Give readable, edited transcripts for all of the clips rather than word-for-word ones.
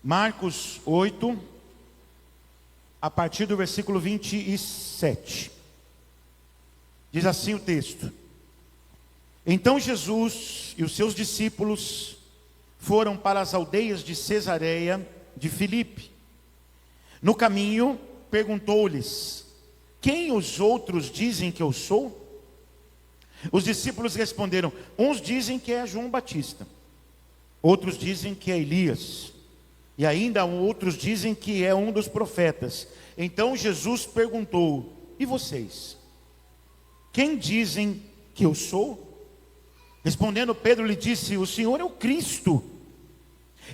Marcos 8, a partir do versículo 27. Diz assim o texto: Então Jesus e os seus discípulos foram para as aldeias de Cesareia de Filipe. No caminho, perguntou-lhes: Quem os outros dizem que eu sou? Os discípulos responderam: Uns dizem que é João Batista, outros dizem que é Elias, e ainda outros dizem que é um dos profetas. Então Jesus perguntou: E vocês? Quem dizem que eu sou? Respondendo Pedro lhe disse: O Senhor é o Cristo.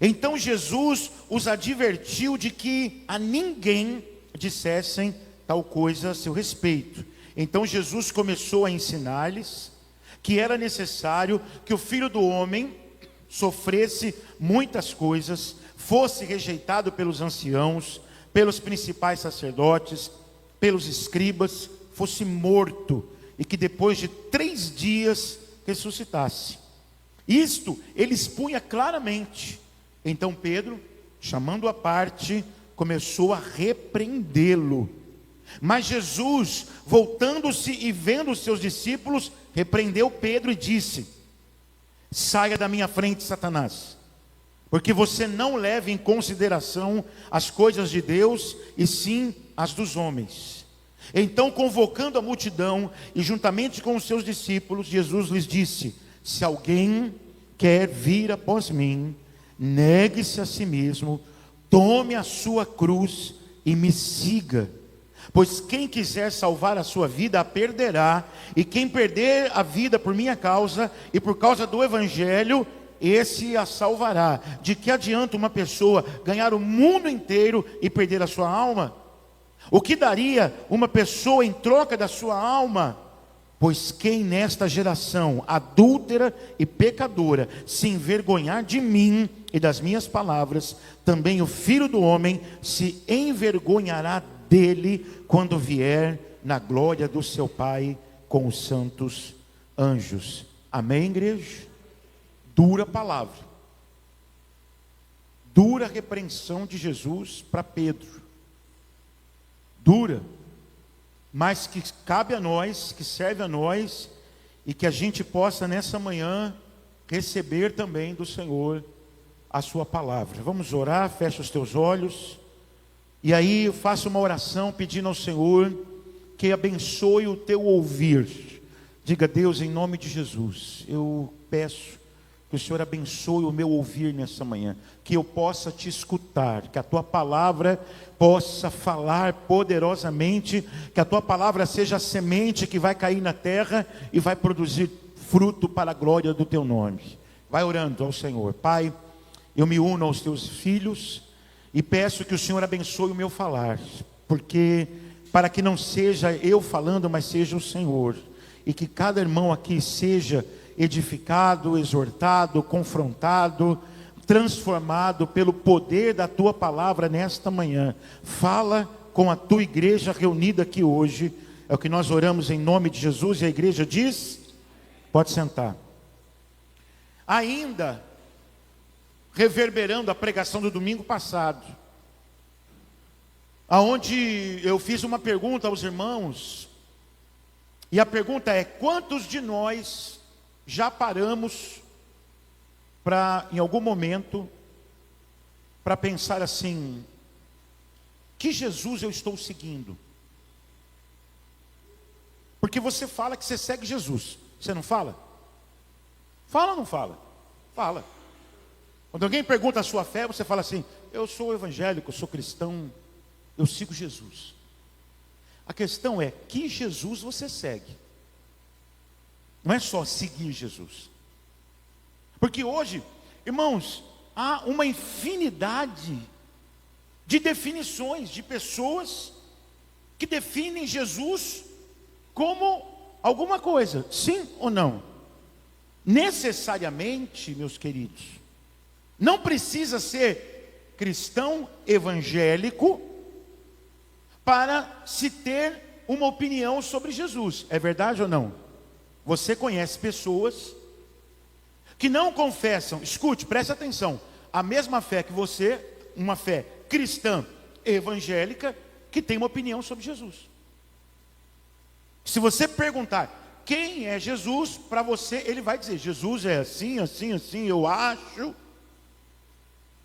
Então Jesus os advertiu de que a ninguém dissessem tal coisa a seu respeito. Então Jesus começou a ensinar-lhes que era necessário que o Filho do Homem sofresse muitas coisas, fosse rejeitado pelos anciãos, pelos principais sacerdotes, pelos escribas, fosse morto, e que depois de 3 dias ressuscitasse. Isto ele expunha claramente. Então Pedro, chamando-o à parte, começou a repreendê-lo. Mas Jesus, voltando-se e vendo os seus discípulos, repreendeu Pedro e disse: Saia da minha frente, Satanás, porque você não leva em consideração as coisas de Deus, e sim as dos homens. Então, convocando a multidão e juntamente com os seus discípulos, Jesus lhes disse: Se alguém quer vir após mim, negue-se a si mesmo, tome a sua cruz e me siga. Pois quem quiser salvar a sua vida a perderá, e quem perder a vida por minha causa e por causa do Evangelho, esse a salvará. De que adianta uma pessoa ganhar o mundo inteiro e perder a sua alma? O que daria uma pessoa em troca da sua alma? Pois quem nesta geração adúltera e pecadora se envergonhar de mim e das minhas palavras, também o Filho do Homem se envergonhará dele quando vier na glória do seu Pai com os santos anjos. Amém, igreja? Dura palavra, dura repreensão de Jesus para Pedro, dura, mas que cabe a nós, que serve a nós, e que a gente possa nessa manhã receber também do Senhor a sua palavra. Vamos orar, fecha os teus olhos, e aí eu faço uma oração pedindo ao Senhor que abençoe o teu ouvir. Diga: Deus, em nome de Jesus, eu peço que o Senhor abençoe o meu ouvir nessa manhã, que eu possa te escutar, que a tua palavra possa falar poderosamente, que a tua palavra seja a semente que vai cair na terra e vai produzir fruto para a glória do teu nome. Vai orando ao Senhor. Pai, eu me uno aos teus filhos e peço que o Senhor abençoe o meu falar, porque para que não seja eu falando, mas seja o Senhor, e que cada irmão aqui seja edificado, exortado, confrontado, transformado pelo poder da tua palavra nesta manhã. Fala com a tua igreja reunida aqui hoje. É o que nós oramos em nome de Jesus, e a igreja diz: pode sentar. Ainda reverberando a pregação do domingo passado, aonde eu fiz uma pergunta aos irmãos, e a pergunta é: quantos de nós já paramos para, em algum momento, para pensar assim: que Jesus eu estou seguindo? Porque você fala que você segue Jesus, você não fala? Fala ou não fala? Fala. Quando alguém pergunta a sua fé, você fala assim: eu sou evangélico, eu sou cristão, eu sigo Jesus. A questão é: que Jesus você segue? Não é só seguir Jesus. Porque hoje, irmãos, há uma infinidade de definições de pessoas que definem Jesus como alguma coisa, sim ou não? Necessariamente, meus queridos, não precisa ser cristão evangélico para se ter uma opinião sobre Jesus. É verdade ou não? Você conhece pessoas que não confessam, escute, preste atenção, a mesma fé que você, uma fé cristã evangélica que tem uma opinião sobre Jesus. Se você perguntar quem é Jesus, para você ele vai dizer: Jesus é assim, assim, assim, eu acho.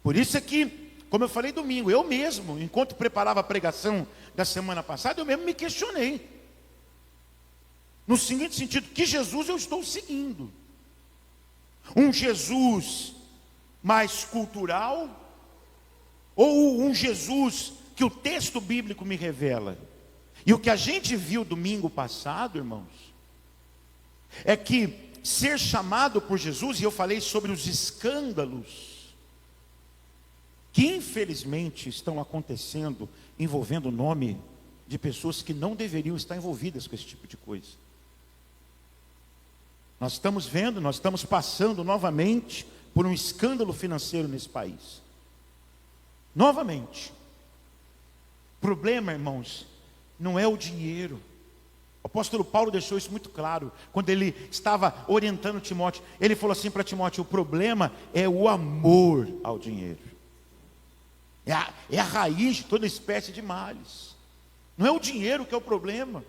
Por isso é que, como eu falei domingo, eu mesmo, enquanto preparava a pregação da semana passada, eu mesmo me questionei. No seguinte sentido: que Jesus eu estou seguindo? Um Jesus mais cultural, ou um Jesus que o texto bíblico me revela? E o que a gente viu domingo passado, irmãos, é que ser chamado por Jesus, e eu falei sobre os escândalos que infelizmente estão acontecendo, envolvendo o nome de pessoas que não deveriam estar envolvidas com esse tipo de coisa. Nós estamos vendo, nós estamos passando novamente por um escândalo financeiro nesse país. Novamente. O problema, irmãos, não é o dinheiro. O apóstolo Paulo deixou isso muito claro, quando ele estava orientando Timóteo. Ele falou assim para Timóteo: o problema é o amor ao dinheiro. É a raiz de toda espécie de males. Não é o dinheiro que é o problema,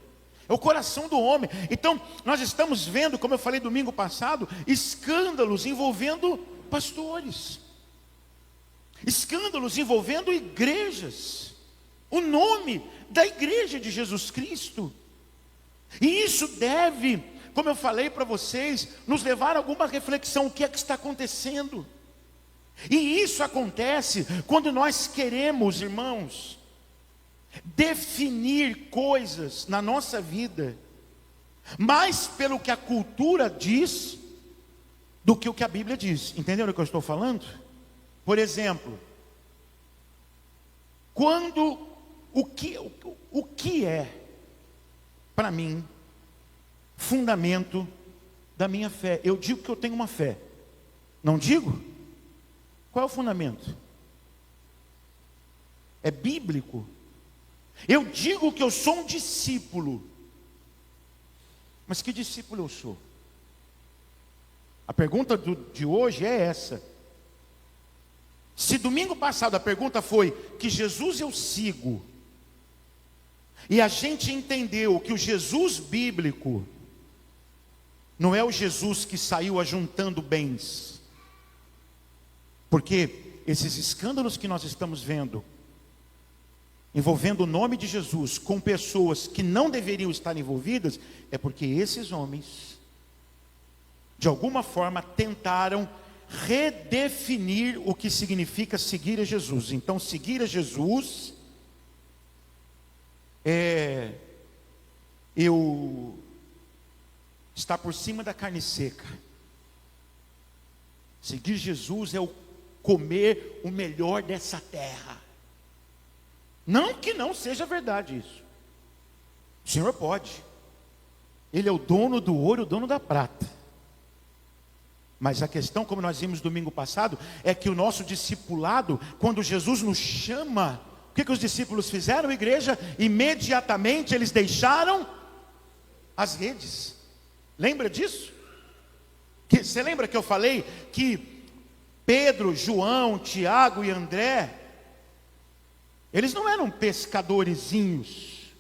é o coração do homem. Então, nós estamos vendo, como eu falei domingo passado, escândalos envolvendo pastores, escândalos envolvendo igrejas, o nome da igreja de Jesus Cristo. E isso deve, como eu falei para vocês, nos levar a alguma reflexão: o que é que está acontecendo? E isso acontece quando nós queremos, irmãos, definir coisas na nossa vida mais pelo que a cultura diz do que o que a Bíblia diz. Entenderam o que eu estou falando? Por exemplo, quando o que é para mim fundamento da minha fé? Eu digo que eu tenho uma fé, não digo? Qual é o fundamento? É bíblico. Eu digo que eu sou um discípulo, mas que discípulo eu sou? A pergunta de hoje é essa. Se domingo passado a pergunta foi que Jesus eu sigo, e a gente entendeu que o Jesus bíblico não é o Jesus que saiu ajuntando bens, porque esses escândalos que nós estamos vendo, envolvendo o nome de Jesus com pessoas que não deveriam estar envolvidas, é porque esses homens, de alguma forma, tentaram redefinir o que significa seguir a Jesus. Então, seguir a Jesus é eu estar por cima da carne seca. Seguir Jesus é o comer o melhor dessa terra. Não que não seja verdade isso. O Senhor pode. Ele é o dono do ouro, o dono da prata. Mas a questão, como nós vimos domingo passado, é que o nosso discipulado, quando Jesus nos chama, o que os discípulos fizeram, igreja? Imediatamente eles deixaram as redes. Lembra disso? Você lembra que eu falei que Pedro, João, Tiago e André, eles não eram pescadorezinhos?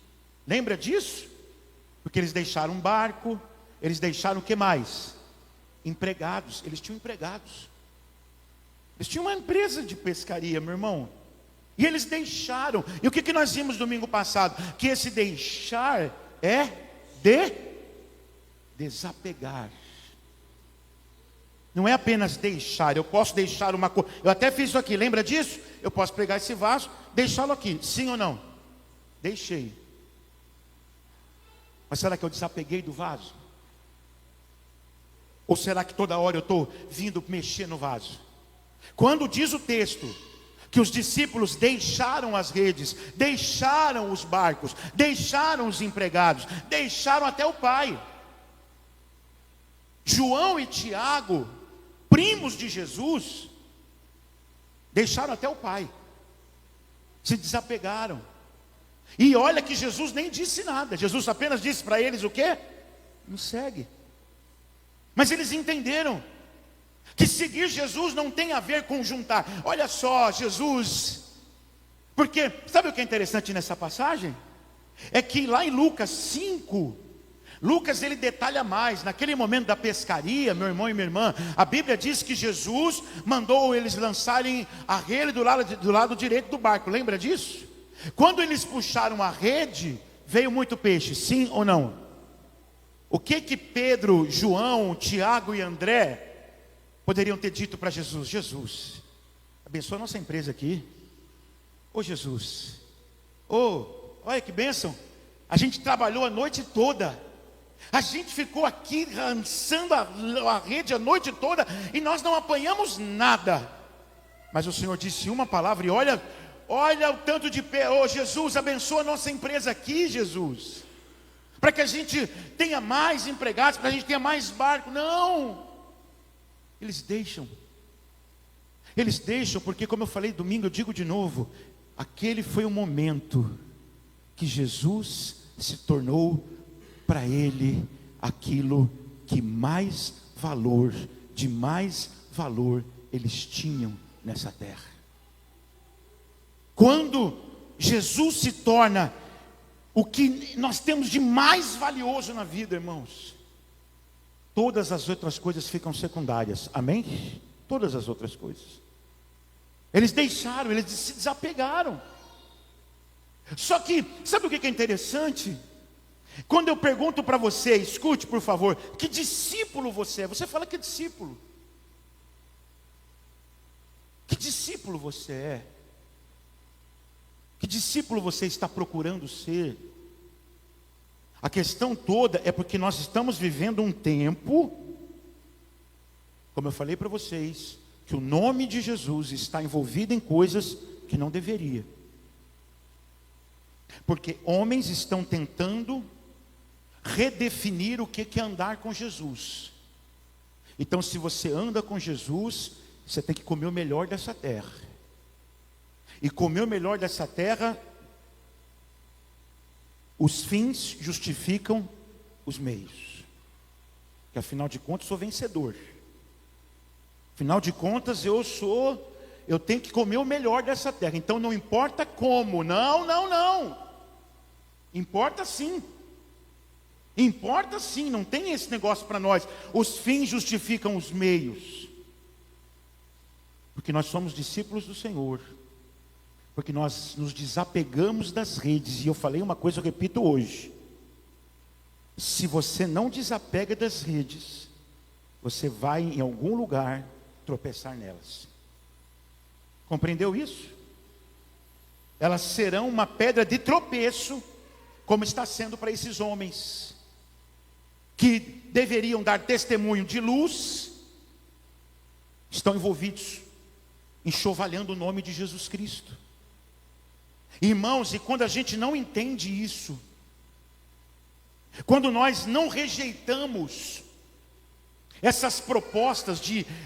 Lembra disso? Porque eles deixaram um barco, eles deixaram o que mais? Empregados. Eles tinham empregados. Eles tinham uma empresa de pescaria, meu irmão. E eles deixaram. E o que nós vimos domingo passado? Que esse deixar é desapegar. Não é apenas deixar. Eu posso deixar uma coisa. Eu até fiz isso aqui, lembra disso? Eu posso pegar esse vaso, deixá-lo aqui, sim ou não? Deixei. Mas será que eu desapeguei do vaso? Ou será que toda hora eu estou vindo mexer no vaso? Quando diz o texto que os discípulos deixaram as redes, deixaram os barcos, deixaram os empregados, deixaram até o pai. João e Tiago, primos de Jesus, deixaram até o pai, se desapegaram. E olha que Jesus nem disse nada. Jesus apenas disse para eles o quê? Me segue. Mas eles entenderam Que seguir Jesus não tem a ver com juntar. Olha só, Jesus, porque sabe o que é interessante nessa passagem? É que lá em Lucas 5, Lucas ele detalha mais. Naquele momento da pescaria, meu irmão e minha irmã, a Bíblia diz que Jesus mandou eles lançarem a rede do lado direito do barco. Lembra disso? Quando eles puxaram a rede, veio muito peixe, sim ou não? O que Pedro, João, Tiago e André poderiam ter dito para Jesus? Jesus, abençoa a nossa empresa aqui. Ô Jesus, olha que bênção. A gente trabalhou a noite toda, a gente ficou aqui lançando a rede a noite toda e nós não apanhamos nada. Mas o Senhor disse uma palavra e olha o tanto de pé. Jesus, abençoa a nossa empresa aqui, Jesus, para que a gente tenha mais empregados, para que a gente tenha mais barco. Não, eles deixam porque, como eu falei domingo, eu digo de novo, aquele foi o momento que Jesus se tornou para ele aquilo que de mais valor eles tinham nessa terra. Quando Jesus se torna o que nós temos de mais valioso na vida, irmãos, todas as outras coisas ficam secundárias, amém? Todas as outras coisas. Eles deixaram, eles se desapegaram. Só que, sabe o que é interessante? Quando eu pergunto para você, escute por favor, que discípulo você é? Você fala que discípulo. Que discípulo você é? Que discípulo você está procurando ser? A questão toda é porque nós estamos vivendo um tempo, como eu falei para vocês, que o nome de Jesus está envolvido em coisas que não deveria. Porque homens estão tentando redefinir o que é andar com Jesus. Então, se você anda com Jesus, você tem que comer o melhor dessa terra. E comer o melhor dessa terra, os fins justificam os meios. Que afinal de contas sou vencedor. Afinal de contas eu tenho que comer o melhor dessa terra. Então não importa como, não. Importa sim. Importa sim, não tem esse negócio para nós. Os fins justificam os meios. Porque nós somos discípulos do Senhor. Porque nós nos desapegamos das redes. E eu falei uma coisa, eu repito hoje. Se você não desapega das redes, você vai em algum lugar tropeçar nelas. Compreendeu isso? Elas serão uma pedra de tropeço, como está sendo para esses homens, que deveriam dar testemunho de luz, estão envolvidos, enxovalhando o nome de Jesus Cristo. Irmãos, e quando a gente não entende isso, quando nós não rejeitamos essas propostas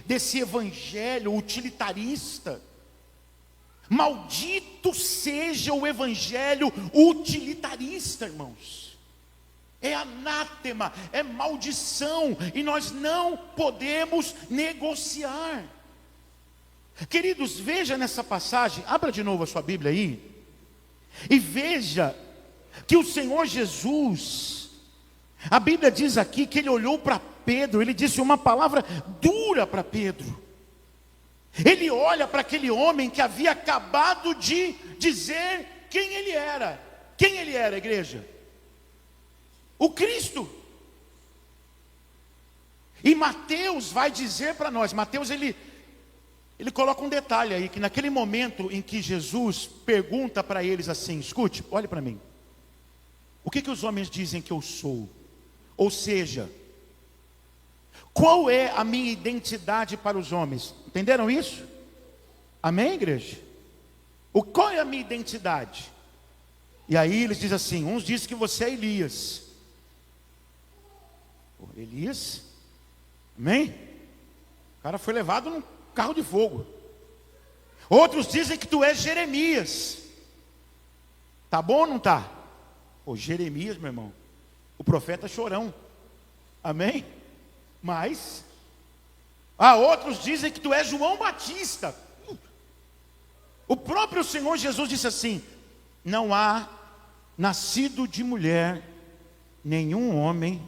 desse evangelho utilitarista, maldito seja o evangelho utilitarista, irmãos. É anátema, é maldição, e nós não podemos negociar. Queridos, veja nessa passagem, abra de novo a sua Bíblia aí, e veja que o Senhor Jesus, a Bíblia diz aqui que ele olhou para Pedro, ele disse uma palavra dura para Pedro. Ele olha para aquele homem que havia acabado de dizer quem ele era. Quem ele era, igreja? O Cristo. E Mateus vai dizer para nós, Mateus ele coloca um detalhe aí, que naquele momento em que Jesus pergunta para eles assim, escute, olhe para mim. O que os homens dizem que eu sou? Ou seja, qual é a minha identidade para os homens? Entenderam isso? Amém, igreja? Qual é a minha identidade? E aí eles dizem assim, uns dizem que você é Elias. Elias? Amém? O cara foi levado num carro de fogo. Outros dizem que tu és Jeremias. Tá bom ou não tá? Jeremias, meu irmão, o profeta chorão. Amém? Mas Outros dizem que tu és João Batista. O próprio Senhor Jesus disse assim: não há nascido de mulher nenhum homem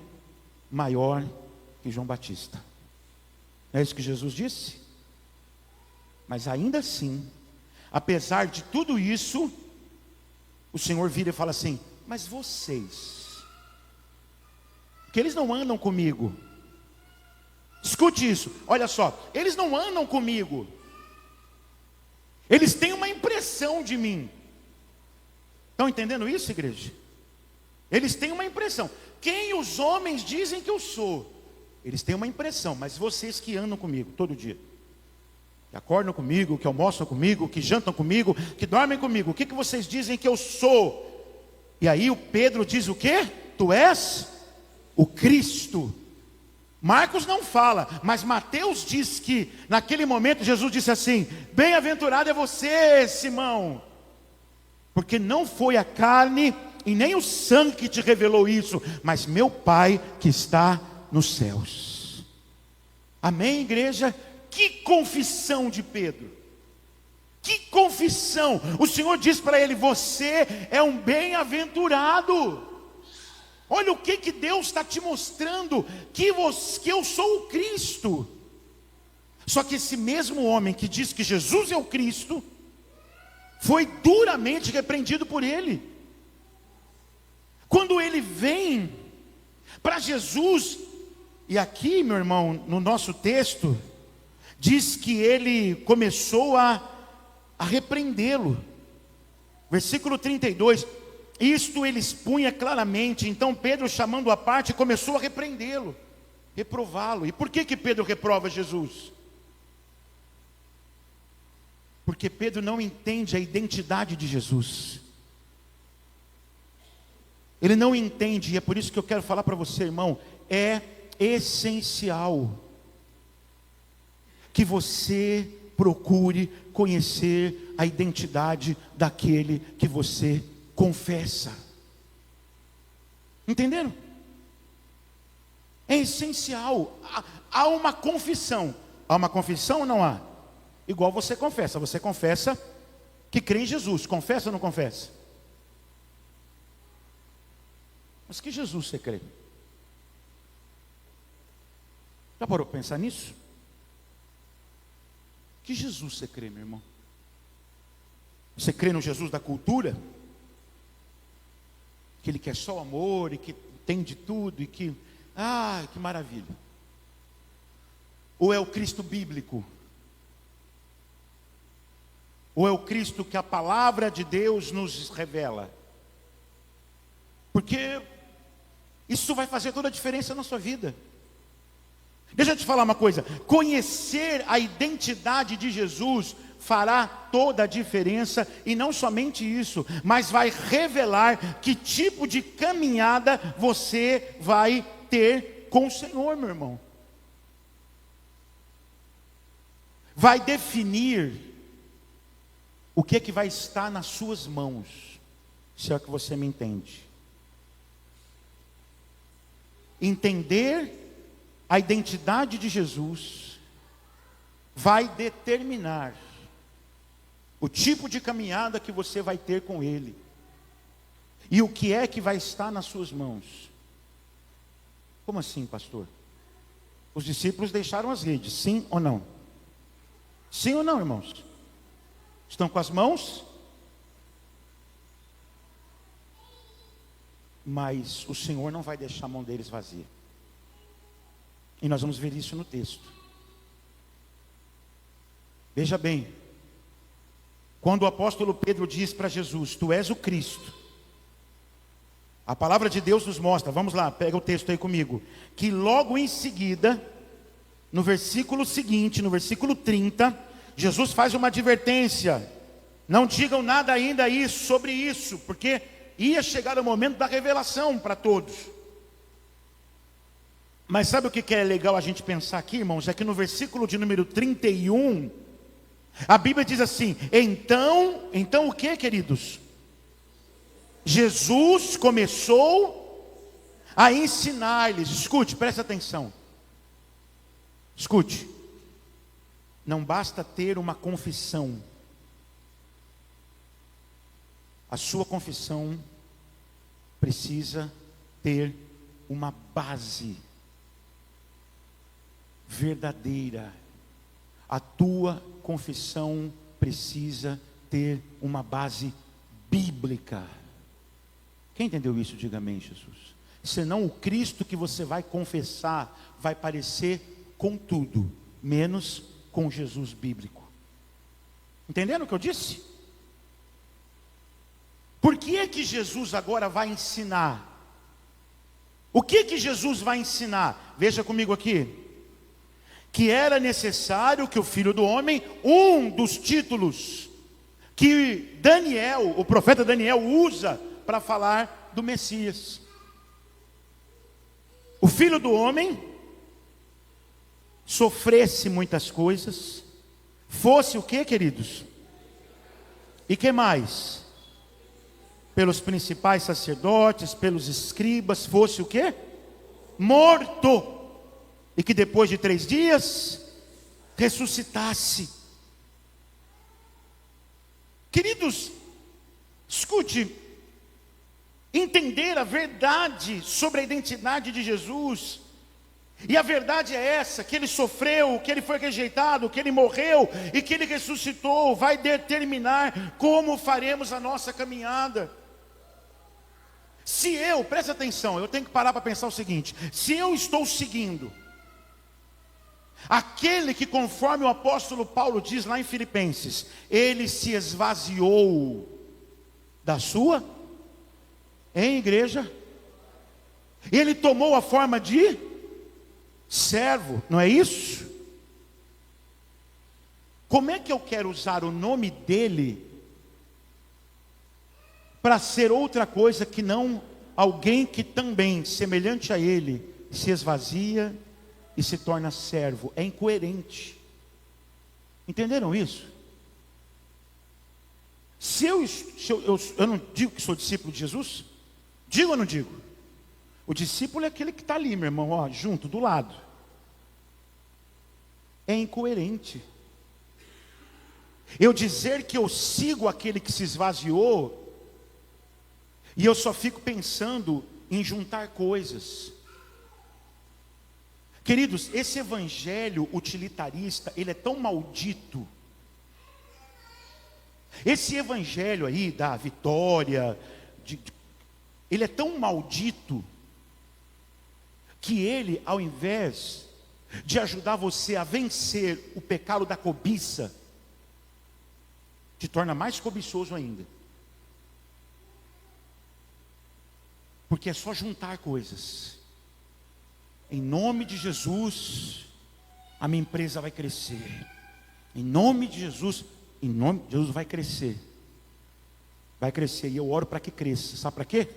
maior que João Batista. Não é isso que Jesus disse? Mas ainda assim, apesar de tudo isso, o Senhor vira e fala assim: mas vocês, que eles não andam comigo. Escute isso, olha só, eles não andam comigo. Eles têm uma impressão de mim. Estão entendendo isso, igreja? Eles têm uma impressão. Quem os homens dizem que eu sou? Eles têm uma impressão, mas vocês que andam comigo todo dia, que acordam comigo, que almoçam comigo, que jantam comigo, que dormem comigo, o que vocês dizem que eu sou? E aí o Pedro diz o quê? Tu és o Cristo. Marcos não fala, mas Mateus diz que naquele momento Jesus disse assim: bem-aventurado é você, Simão, porque não foi a carne e nem o sangue que te revelou isso, mas meu Pai que está nos céus. Amém, igreja? Que confissão de Pedro! Que confissão! O Senhor diz para ele: você é um bem-aventurado. Olha o que Deus está te mostrando, que eu sou o Cristo. Só que esse mesmo homem que diz que Jesus é o Cristo, foi duramente repreendido por ele. Quando ele vem para Jesus, e aqui, meu irmão, no nosso texto, diz que ele começou a repreendê-lo. Versículo 32, isto ele expunha claramente. Então Pedro, chamando-o à parte, começou a repreendê-lo, reprová-lo. E por que Pedro reprova Jesus? Porque Pedro não entende a identidade de Jesus. Ele não entende, e é por isso que eu quero falar para você, irmão, é essencial que você procure conhecer a identidade daquele que você confessa. Entenderam? É essencial. Há uma confissão. Há uma confissão ou não há? Igual você confessa. Você confessa que crê em Jesus. Confessa ou não confessa? Mas que Jesus você crê? Já parou para pensar nisso? Que Jesus você crê, meu irmão? Você crê no Jesus da cultura? Que ele quer só o amor e que tem de tudo e que... que maravilha. Ou é o Cristo bíblico? Ou é o Cristo que a palavra de Deus nos revela? Porque isso vai fazer toda a diferença na sua vida. Deixa eu te falar uma coisa: conhecer a identidade de Jesus fará toda a diferença, e não somente isso, mas vai revelar que tipo de caminhada você vai ter com o Senhor, meu irmão. Vai definir o que vai estar nas suas mãos, se é que você me entende. Entender a identidade de Jesus vai determinar o tipo de caminhada que você vai ter com Ele, e o que é que vai estar nas suas mãos. Como assim, pastor? Os discípulos deixaram as redes, sim ou não? Sim ou não, irmãos? Estão com as mãos? Mas o Senhor não vai deixar a mão deles vazia. E nós vamos ver isso no texto. Veja bem, quando o apóstolo Pedro diz para Jesus: tu és o Cristo, a palavra de Deus nos mostra, vamos lá, pega o texto aí comigo, que logo em seguida, no versículo seguinte, no versículo 30, Jesus faz uma advertência: não digam nada ainda sobre isso, porque ia chegar o momento da revelação para todos. Mas sabe o que é legal a gente pensar aqui, irmãos? É que no versículo de número 31, a Bíblia diz assim: então o que, queridos? Jesus começou a ensinar-lhes. Escute, preste atenção. Escute. não basta ter uma confissão. A sua confissão precisa ter uma base verdadeira. A tua confissão precisa ter uma base bíblica. Quem entendeu isso? Diga amém, Jesus. Senão o Cristo que você vai confessar vai parecer com tudo, menos com Jesus bíblico. Entenderam o que eu disse? Por que é que Jesus agora vai ensinar? O que que Jesus vai ensinar? Veja comigo aqui. Que era necessário que o Filho do Homem, um dos títulos que Daniel, o profeta Daniel usa para falar do Messias. O Filho do Homem sofresse muitas coisas, fosse o que, queridos? E que mais? Pelos principais sacerdotes, pelos escribas, fosse o que? Morto. E que depois de 3 dias, ressuscitasse. Queridos, escute, entender a verdade sobre a identidade de Jesus, e a verdade é essa, que Ele sofreu, que Ele foi rejeitado, que Ele morreu, e que Ele ressuscitou, vai determinar como faremos a nossa caminhada. Se eu, presta atenção, eu tenho que parar para pensar o seguinte: se eu estou seguindo aquele que, conforme o apóstolo Paulo diz lá em Filipenses, ele se esvaziou da sua, em igreja, ele tomou a forma de servo, não é isso? Como é que eu quero usar o nome dele para ser outra coisa que não alguém que também, semelhante a ele, se esvazia e se torna servo? É incoerente. Entenderam isso? Se eu não digo que sou discípulo de Jesus, digo ou não digo? O discípulo é aquele que está ali, meu irmão, ó, junto, do lado. É incoerente eu dizer que eu sigo aquele que se esvaziou e eu só fico pensando em juntar coisas. Queridos, esse evangelho utilitarista, ele é tão maldito. Esse evangelho aí da vitória, ele é tão maldito, que ele, ao invés de ajudar você a vencer o pecado da cobiça, te torna mais cobiçoso ainda. Porque é só juntar coisas. Em nome de Jesus, a minha empresa vai crescer. Em nome de Jesus vai crescer. Vai crescer, e eu oro para que cresça. Sabe para quê?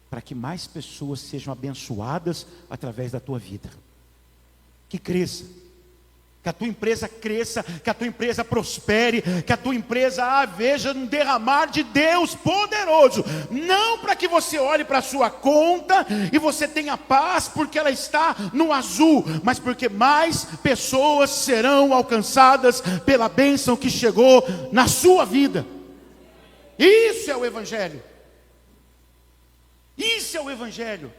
Para que mais pessoas sejam abençoadas através da tua vida. Que cresça. Que a tua empresa cresça, que a tua empresa prospere, que a tua empresa veja um derramar de Deus poderoso. Não para que você olhe para a sua conta e você tenha paz porque ela está no azul, mas porque mais pessoas serão alcançadas pela bênção que chegou na sua vida. Isso é o Evangelho. Isso é o Evangelho.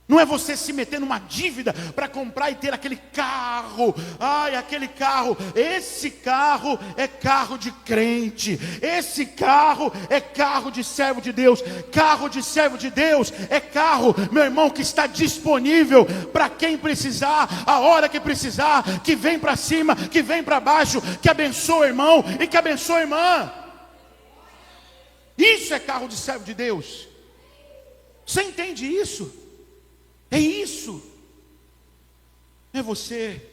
Não é você se meter numa dívida para comprar e ter aquele carro. Ai, aquele carro. Esse carro é carro de crente. Esse carro é carro de servo de Deus. Carro de servo de Deus é carro, meu irmão, que está disponível para quem precisar, a hora que precisar, que vem para cima, que vem para baixo, que abençoa o irmão e que abençoa a irmã. Isso é carro de servo de Deus. Você entende isso? É isso. É você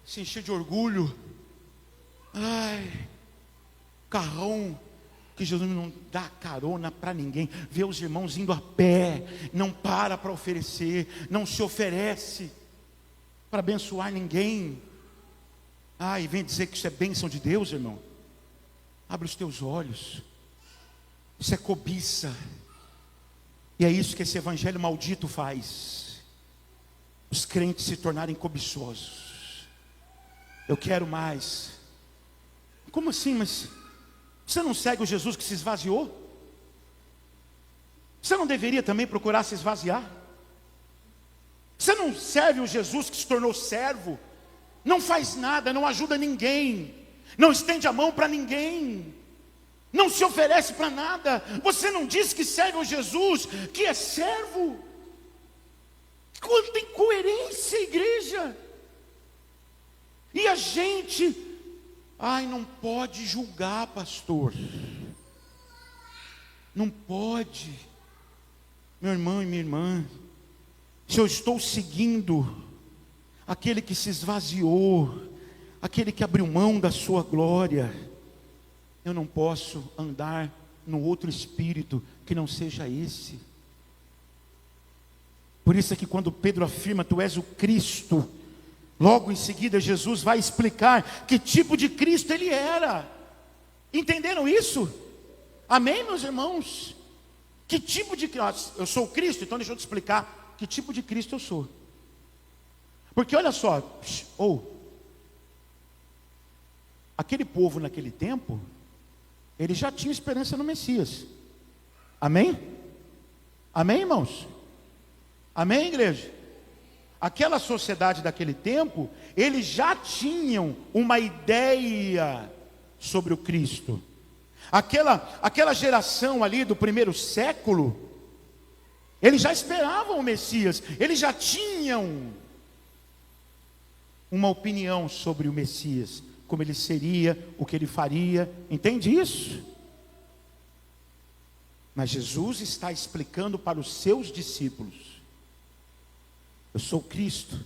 se encher de orgulho. Ai, carrão, que Jesus não dá carona para ninguém. Vê os irmãos indo a pé, não para oferecer, não se oferece para abençoar ninguém. Ai, vem dizer que isso é bênção de Deus, irmão. Abre os teus olhos. Isso é cobiça. E é isso que esse evangelho maldito faz. Os crentes se tornarem cobiçosos. Eu quero mais. Como assim? Mas você não segue o Jesus que se esvaziou? Você não deveria também procurar se esvaziar? Você não serve o Jesus que se tornou servo? Não faz nada, não ajuda ninguém, não estende a mão para ninguém, não se oferece para nada. Você não diz que serve o Jesus que é servo? Quanta incoerência, igreja! E a gente, não pode julgar, pastor. Não pode. Meu irmão e minha irmã, se eu estou seguindo aquele que se esvaziou, aquele que abriu mão da sua glória, eu não posso andar no outro espírito que não seja esse. Por isso é que quando Pedro afirma, tu és o Cristo, logo em seguida Jesus vai explicar que tipo de Cristo ele era. Entenderam isso? Amém, meus irmãos? Que tipo de Cristo? Eu sou o Cristo, então deixa eu te explicar que tipo de Cristo eu sou. Porque olha só, aquele povo naquele tempo, ele já tinha esperança no Messias. Amém? Amém, irmãos? Amém, igreja? Aquela sociedade daquele tempo, eles já tinham uma ideia sobre o Cristo. Aquela geração ali do primeiro século, eles já esperavam o Messias, eles já tinham uma opinião sobre o Messias, como ele seria, o que ele faria, entende isso? Mas Jesus está explicando para os seus discípulos: eu sou Cristo,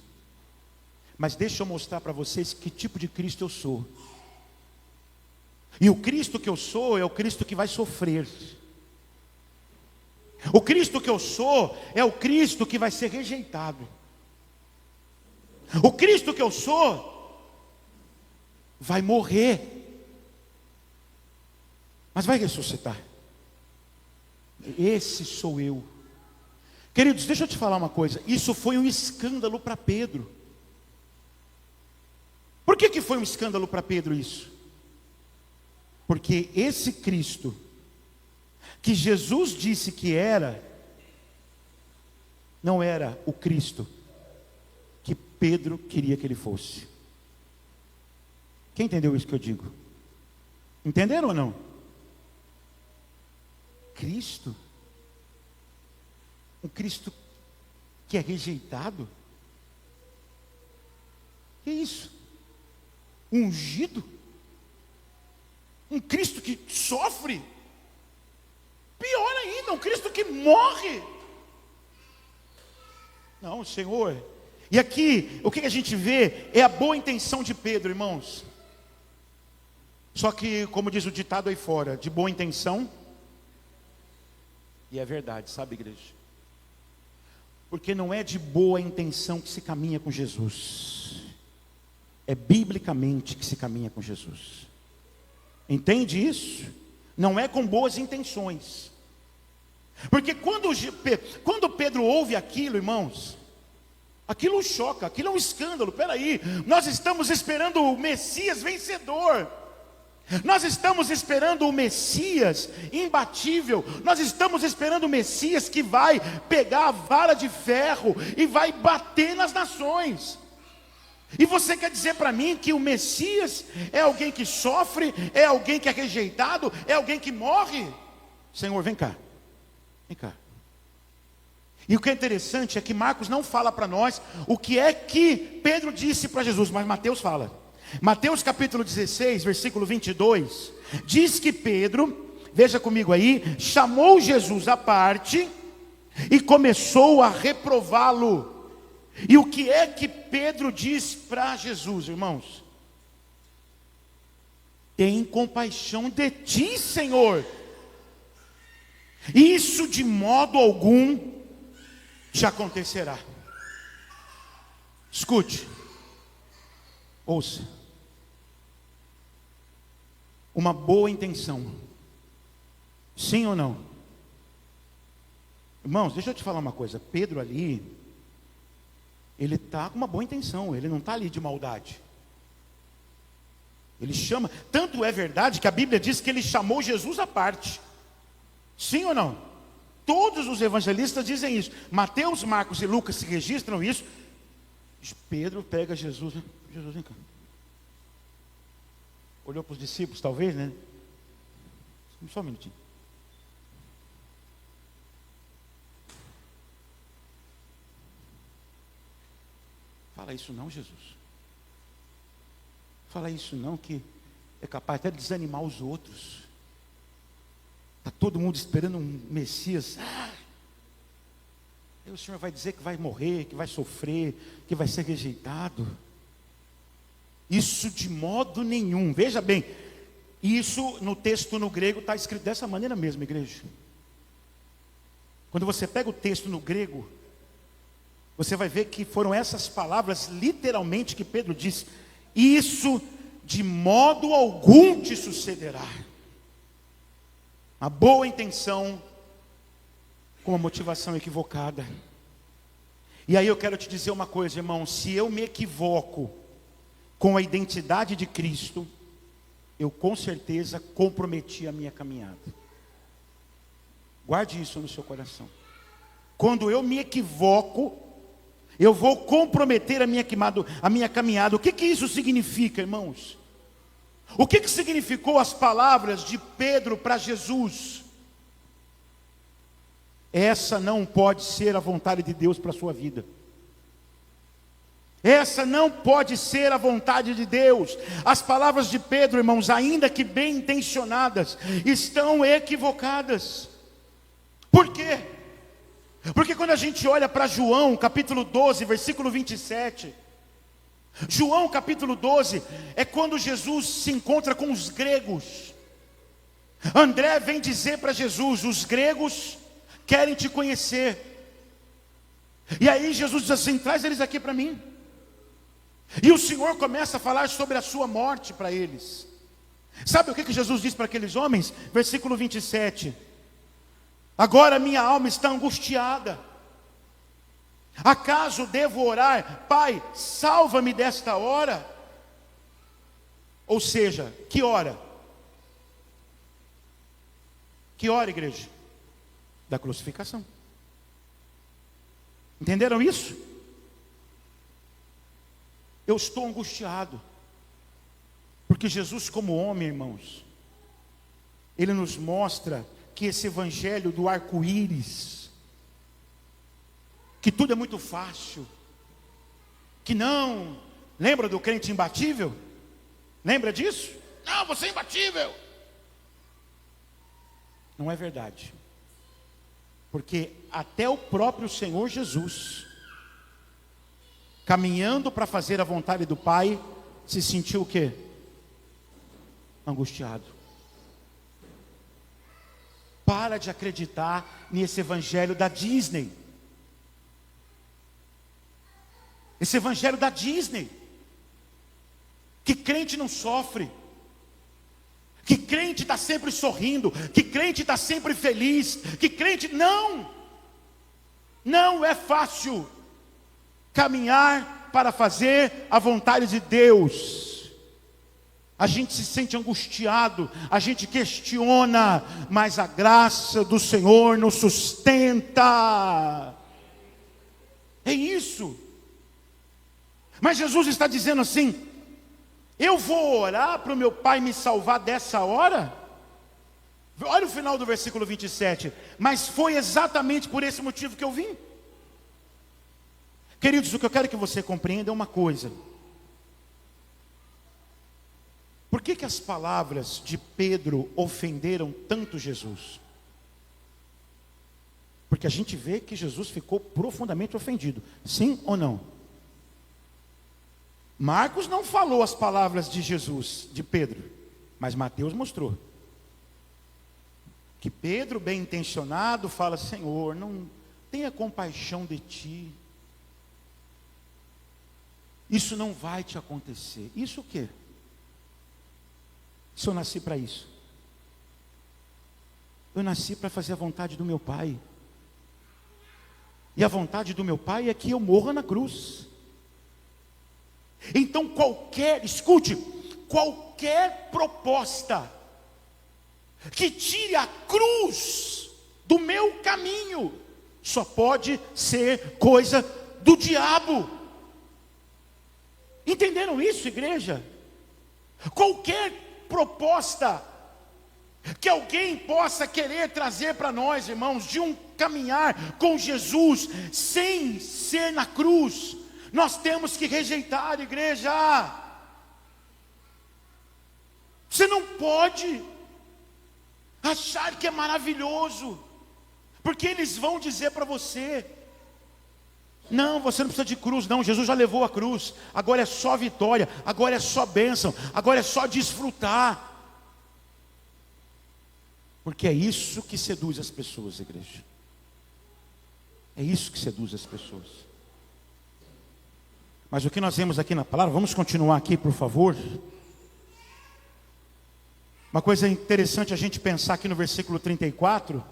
mas deixa eu mostrar para vocês que tipo de Cristo eu sou. E o Cristo que eu sou é o Cristo que vai sofrer. O Cristo que eu sou é o Cristo que vai ser rejeitado. O Cristo que eu sou vai morrer, mas vai ressuscitar. Esse sou eu. Queridos, deixa eu te falar uma coisa. Isso foi um escândalo para Pedro. Por que foi um escândalo para Pedro isso? Porque esse Cristo que Jesus disse que era, não era o Cristo que Pedro queria que ele fosse. Quem entendeu isso que eu digo? Entenderam ou não? Cristo, um Cristo que é rejeitado. Que isso? Ungido? Um Cristo que sofre? Pior ainda, um Cristo que morre? Não, Senhor. E aqui, o que a gente vê é a boa intenção de Pedro, irmãos. Só que, como diz o ditado aí fora, de boa intenção, e é verdade, sabe, igreja? Porque não é de boa intenção que se caminha com Jesus, é biblicamente que se caminha com Jesus. Entende isso? Não é com boas intenções. Porque quando Pedro ouve aquilo, irmãos, aquilo choca, aquilo é um escândalo. Peraí, nós estamos esperando o Messias vencedor, nós estamos esperando o Messias imbatível, nós estamos esperando o Messias que vai pegar a vara de ferro e vai bater nas nações. E você quer dizer para mim que o Messias é alguém que sofre, é alguém que é rejeitado, é alguém que morre? Senhor, vem cá, vem cá. E o que é interessante é que Marcos não fala para nós o que é que Pedro disse para Jesus, mas Mateus fala. Mateus capítulo 16, versículo 22, diz que Pedro, veja comigo aí, chamou Jesus à parte e começou a reprová-lo. E o que é que Pedro diz para Jesus, irmãos? Tem compaixão de ti, Senhor. Isso de modo algum te acontecerá. Escute, ouça. Uma boa intenção, sim ou não? Irmãos, deixa eu te falar uma coisa. Pedro ali, ele está com uma boa intenção, ele não está ali de maldade. Ele chama, tanto é verdade que a Bíblia diz que ele chamou Jesus à parte. Sim ou não? Todos os evangelistas dizem isso. Mateus, Marcos e Lucas se registram isso. Pedro pega Jesus, né? Jesus, vem cá. Olhou para os discípulos, talvez, né? Só um minutinho. Fala isso não, Jesus. Fala isso não, que é capaz até de desanimar os outros. Está todo mundo esperando um Messias. Aí o Senhor vai dizer que vai morrer, que vai sofrer, que vai ser rejeitado. Isso de modo nenhum. Veja bem, isso no texto no grego está escrito dessa maneira mesmo, igreja. Quando você pega o texto no grego, você vai ver que foram essas palavras literalmente que Pedro disse: isso de modo algum te sucederá. Uma boa intenção com uma motivação equivocada. E aí eu quero te dizer uma coisa, irmão: se eu me equivoco com a identidade de Cristo, eu com certeza comprometi a minha caminhada. Guarde isso no seu coração. Quando eu me equivoco, eu vou comprometer a minha caminhada. O que isso significa, irmãos? O que significou as palavras de Pedro para Jesus? Essa não pode ser a vontade de Deus para a sua vida. Essa não pode ser a vontade de Deus. As palavras de Pedro, irmãos, ainda que bem intencionadas, estão equivocadas. Por quê? Porque quando a gente olha para João, capítulo 12, versículo 27, João capítulo 12, é quando Jesus se encontra com os gregos. André vem dizer para Jesus: os gregos querem te conhecer. E aí Jesus diz assim: traz eles aqui para mim. E o Senhor começa a falar sobre a sua morte para eles. Sabe o que Jesus diz para aqueles homens? Versículo 27. Agora minha alma está angustiada. Acaso devo orar: Pai, salva-me desta hora? Ou seja, que hora? Que hora, igreja? Da crucificação. Entenderam isso? Eu estou angustiado, porque Jesus, como homem, irmãos, Ele nos mostra que esse evangelho do arco-íris, que tudo é muito fácil, que não, lembra do crente imbatível? Lembra disso? Não, você é imbatível. Não é verdade, porque até o próprio Senhor Jesus, caminhando para fazer a vontade do Pai, se sentiu o quê? Angustiado. Para de acreditar nesse evangelho da Disney. Esse evangelho da Disney, que crente não sofre, que crente está sempre sorrindo, que crente está sempre feliz, que crente, não é fácil caminhar para fazer a vontade de Deus. A gente se sente angustiado, a gente questiona, mas a graça do Senhor nos sustenta. É isso. Mas Jesus está dizendo assim: eu vou orar para o meu Pai me salvar dessa hora? Olha o final do versículo 27. Mas foi exatamente por esse motivo que eu vim. Queridos, o que eu quero que você compreenda é uma coisa. Por que as palavras de Pedro ofenderam tanto Jesus? Porque a gente vê que Jesus ficou profundamente ofendido. Sim ou não? Marcos não falou as palavras de Jesus, de Pedro, mas Mateus mostrou. Que Pedro, bem intencionado, fala: Senhor, não tenha compaixão de ti. Isso não vai te acontecer. Isso o quê? Se eu nasci para isso. Eu nasci para fazer a vontade do meu Pai. E a vontade do meu Pai é que eu morra na cruz. Então escute, qualquer proposta que tire a cruz do meu caminho, só pode ser coisa do diabo. Entenderam isso, igreja? Qualquer proposta que alguém possa querer trazer para nós, irmãos, de um caminhar com Jesus, sem ser na cruz, nós temos que rejeitar, igreja. Você não pode achar que é maravilhoso, porque eles vão dizer para você: não, você não precisa de cruz, não, Jesus já levou a cruz, agora é só vitória, agora é só bênção, agora é só desfrutar. Porque é isso que seduz as pessoas, igreja. É isso que seduz as pessoas. Mas o que nós vemos aqui na palavra, vamos continuar aqui, por favor. Uma coisa interessante a gente pensar aqui no versículo 34,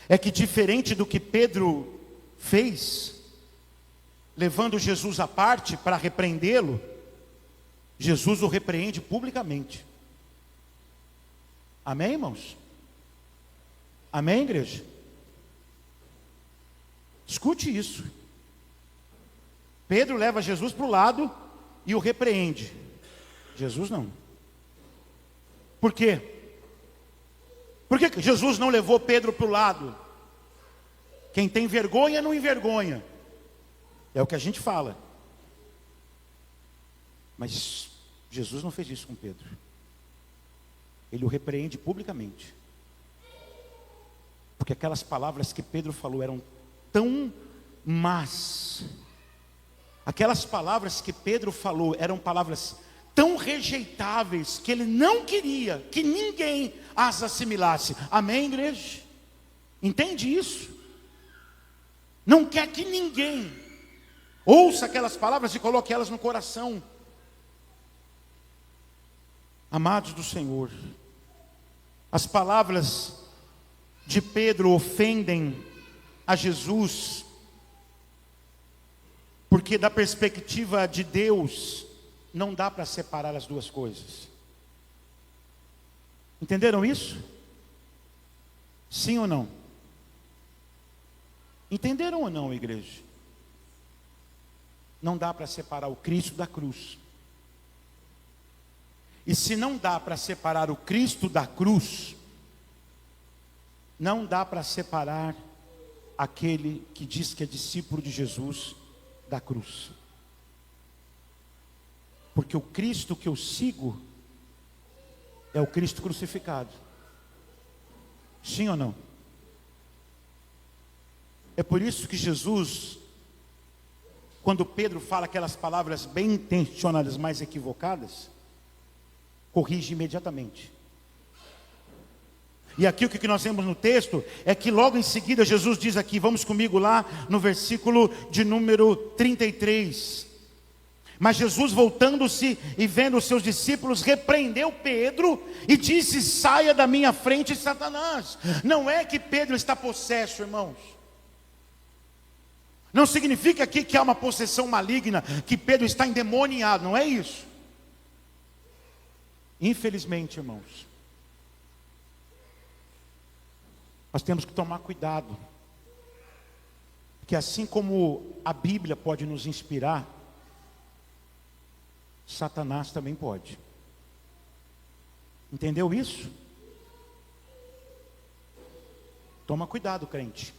é que diferente do que Pedro fez, levando Jesus à parte para repreendê-lo, Jesus o repreende publicamente. Amém, irmãos? Amém, igreja? Escute isso. Pedro leva Jesus para o lado e o repreende. Jesus não. Por quê? Por que Jesus não levou Pedro para o lado? Quem tem vergonha não envergonha. É o que a gente fala. Mas Jesus não fez isso com Pedro. Ele o repreende publicamente. Porque aquelas palavras que Pedro falou eram tão más. Aquelas palavras que Pedro falou eram palavras tão rejeitáveis, que ele não queria que ninguém as assimilasse. Amém, igreja? Entende isso? Não quer que ninguém ouça aquelas palavras e coloque elas no coração. Amados do Senhor, as palavras de Pedro ofendem a Jesus, porque da perspectiva de Deus, não dá para separar as duas coisas. Entenderam isso? Sim ou não? Entenderam ou não, igreja? Não dá para separar o Cristo da cruz. E se não dá para separar o Cristo da cruz, não dá para separar aquele que diz que é discípulo de Jesus da cruz. Porque o Cristo que eu sigo é o Cristo crucificado. Sim ou não? É por isso que Jesus, quando Pedro fala aquelas palavras bem intencionadas, mas equivocadas, corrige imediatamente. E aqui o que nós vemos no texto é que logo em seguida Jesus diz aqui, vamos comigo lá no versículo de número 33. Mas Jesus, voltando-se e vendo os seus discípulos, repreendeu Pedro e disse: saia da minha frente, Satanás. Não é que Pedro está possesso, irmãos. Não significa aqui que há uma possessão maligna, que Pedro está endemoniado, não é isso. Infelizmente, irmãos, nós temos que tomar cuidado, porque assim como a Bíblia pode nos inspirar, Satanás também pode. Entendeu isso? Toma cuidado, crente.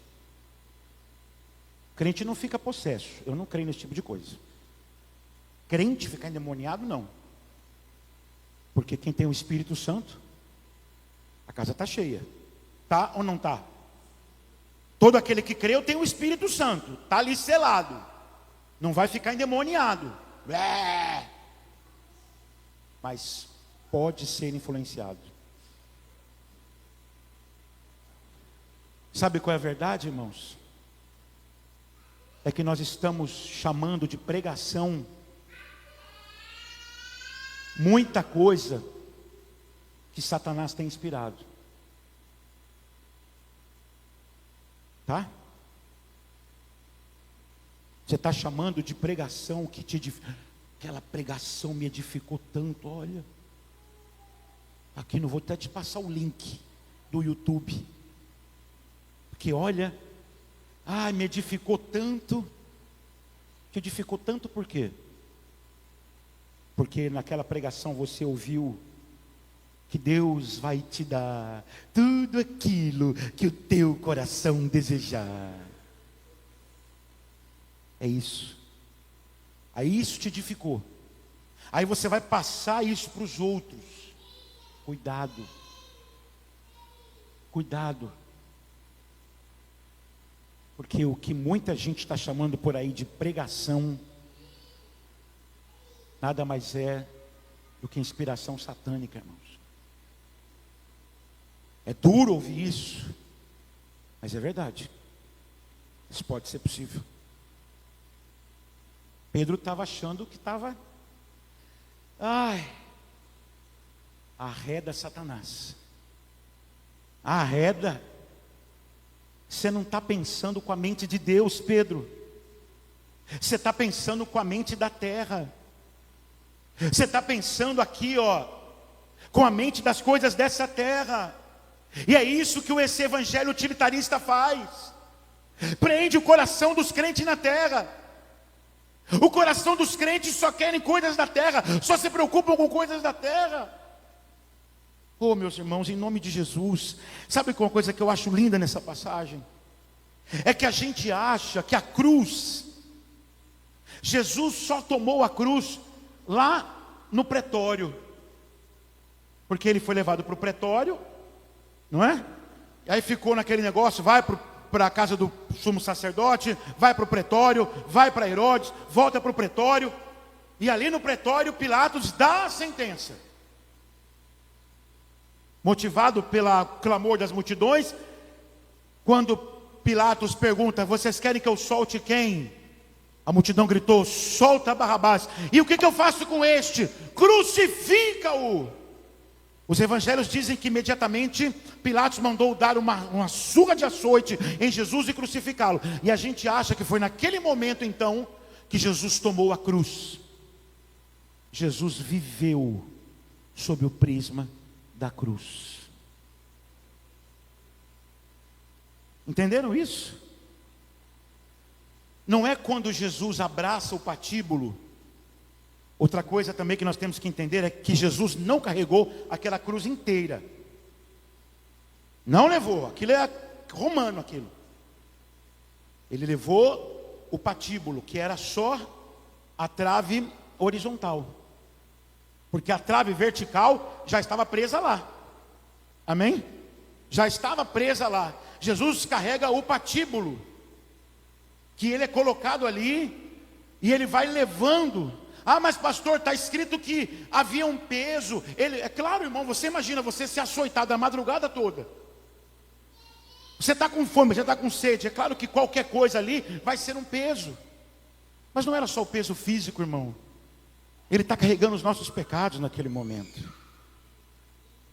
Crente não fica possesso. Eu não creio nesse tipo de coisa. Crente ficar endemoniado, não. Porque quem tem o Espírito Santo, a casa está cheia. Tá ou não está? Todo aquele que creu tem o Espírito Santo. Está ali selado. Não vai ficar endemoniado. Mas pode ser influenciado. Sabe qual é a verdade, irmãos? É que nós estamos chamando de pregação muita coisa que Satanás tem inspirado. Tá? Você está chamando de pregação que te aquela pregação me edificou tanto, olha. Aqui não vou até te passar o link do YouTube. Porque olha, me edificou tanto. Te edificou tanto por quê? Porque naquela pregação você ouviu que Deus vai te dar tudo aquilo que o teu coração desejar. É isso. Aí isso te edificou. Aí você vai passar isso para os outros. Cuidado. Cuidado. Porque o que muita gente está chamando por aí de pregação, nada mais é do que inspiração satânica, irmãos. É duro ouvir isso, mas é verdade. Isso pode ser possível. Pedro estava achando que estava, arreda Satanás. Arreda. Você não está pensando com a mente de Deus, Pedro. Você está pensando com a mente da terra. Você está pensando aqui, com a mente das coisas dessa terra. E é isso que esse evangelho utilitarista faz. Prende o coração dos crentes na terra. O coração dos crentes só querem coisas da terra, só se preocupam com coisas da terra. Meus irmãos, em nome de Jesus, sabe qual coisa que eu acho linda nessa passagem? É que a gente acha que a cruz, Jesus só tomou a cruz lá no pretório, porque ele foi levado para o pretório, não é? E aí ficou naquele negócio, vai para a casa do sumo sacerdote, vai para o pretório, vai para Herodes, volta para o pretório, e ali no pretório Pilatos dá a sentença. Motivado pelo clamor das multidões, quando Pilatos pergunta: vocês querem que eu solte quem? A multidão gritou: solta Barrabás. E o que eu faço com este? Crucifica-o. Os evangelhos dizem que imediatamente Pilatos mandou dar uma surra de açoite em Jesus e crucificá-lo. E a gente acha que foi naquele momento então que Jesus tomou a cruz. Jesus viveu sob o prisma da cruz. Entenderam isso? Não é quando Jesus abraça o patíbulo. Outra coisa também que nós temos que entender é que Jesus não carregou aquela cruz inteira. Não levou, aquilo é romano aquilo. Ele levou o patíbulo, que era só a trave horizontal. Porque a trave vertical já estava presa lá. Amém? Já estava presa lá. Jesus carrega o patíbulo, que ele é colocado ali, e ele vai levando. Mas pastor, está escrito que havia um peso. É claro, irmão, você imagina você ser açoitado a madrugada toda. Você está com fome, já está com sede. É claro que qualquer coisa ali vai ser um peso. Mas não era só o peso físico, irmão. Ele está carregando os nossos pecados naquele momento.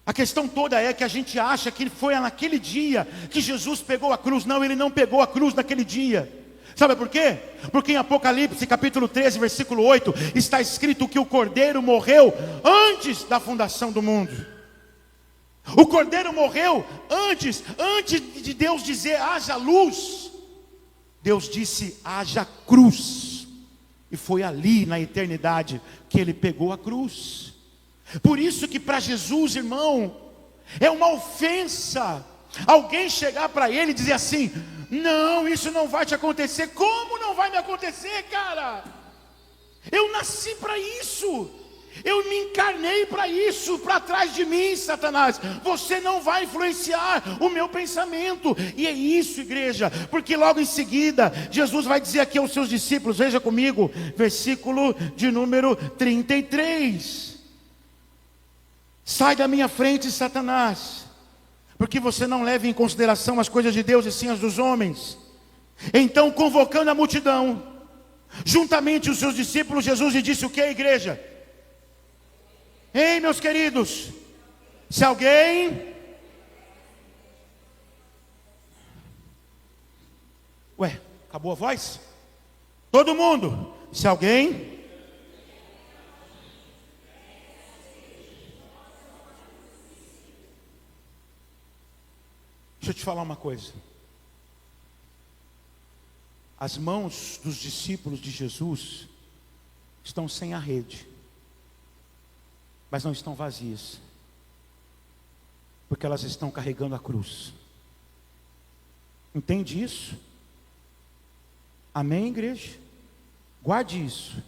A questão toda é que a gente acha que foi naquele dia que Jesus pegou a cruz. Não, ele não pegou a cruz naquele dia. Sabe por quê? Porque em Apocalipse capítulo 13, versículo 8, está escrito que o Cordeiro morreu antes da fundação do mundo. O Cordeiro morreu antes de Deus dizer haja luz. Deus disse haja cruz. E foi ali na eternidade que ele pegou a cruz. Por isso que para Jesus, irmão, é uma ofensa alguém chegar para ele e dizer assim: não, isso não vai te acontecer. Como não vai me acontecer, cara? Eu nasci para isso. Eu me encarnei para isso. Para trás de mim, Satanás, você não vai influenciar o meu pensamento. E é isso, igreja, porque logo em seguida Jesus vai dizer aqui aos seus discípulos, veja comigo, versículo de número 33. Sai da minha frente, Satanás, porque você não leva em consideração as coisas de Deus e sim as dos homens. Então, convocando a multidão, juntamente os seus discípulos, Jesus lhe disse o que, igreja? Ei, meus queridos, se alguém... Acabou a voz? Todo mundo, se alguém... Deixa eu te falar uma coisa. As mãos dos discípulos de Jesus estão sem a rede, mas não estão vazias, porque elas estão carregando a cruz. Entende isso? Amém, igreja? Guarde isso.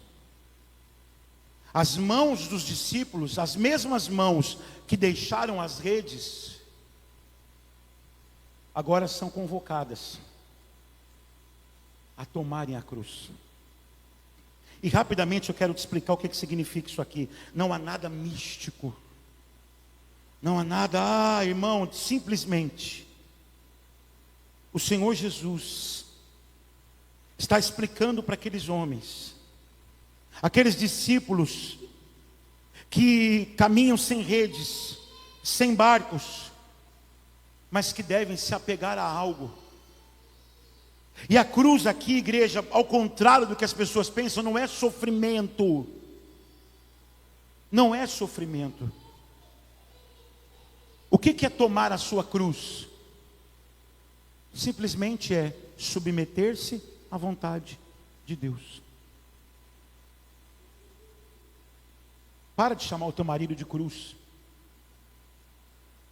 As mãos dos discípulos, as mesmas mãos que deixaram as redes, agora são convocadas a tomarem a cruz. E rapidamente eu quero te explicar o que significa isso aqui. Não há nada místico. Não há nada, irmão, simplesmente o Senhor Jesus está explicando para aqueles homens, aqueles discípulos que caminham sem redes, sem barcos, mas que devem se apegar a algo. E a cruz aqui, igreja, ao contrário do que as pessoas pensam, não é sofrimento. Não é sofrimento. O que é tomar a sua cruz? Simplesmente é submeter-se à vontade de Deus. Para de chamar o teu marido de cruz.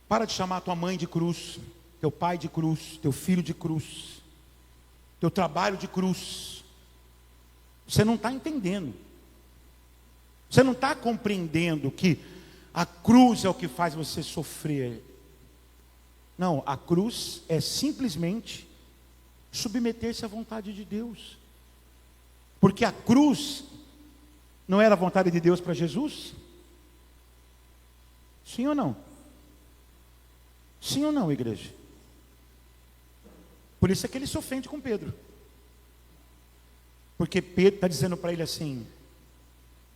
Para de chamar a tua mãe de cruz, teu pai de cruz, teu filho de cruz, teu trabalho de cruz. Você não está entendendo. Você não está compreendendo que a cruz é o que faz você sofrer. Não, a cruz é simplesmente submeter-se à vontade de Deus. Porque a cruz não era a vontade de Deus para Jesus? Sim ou não? Sim ou não, igreja? Por isso é que ele se ofende com Pedro. Porque Pedro está dizendo para ele assim: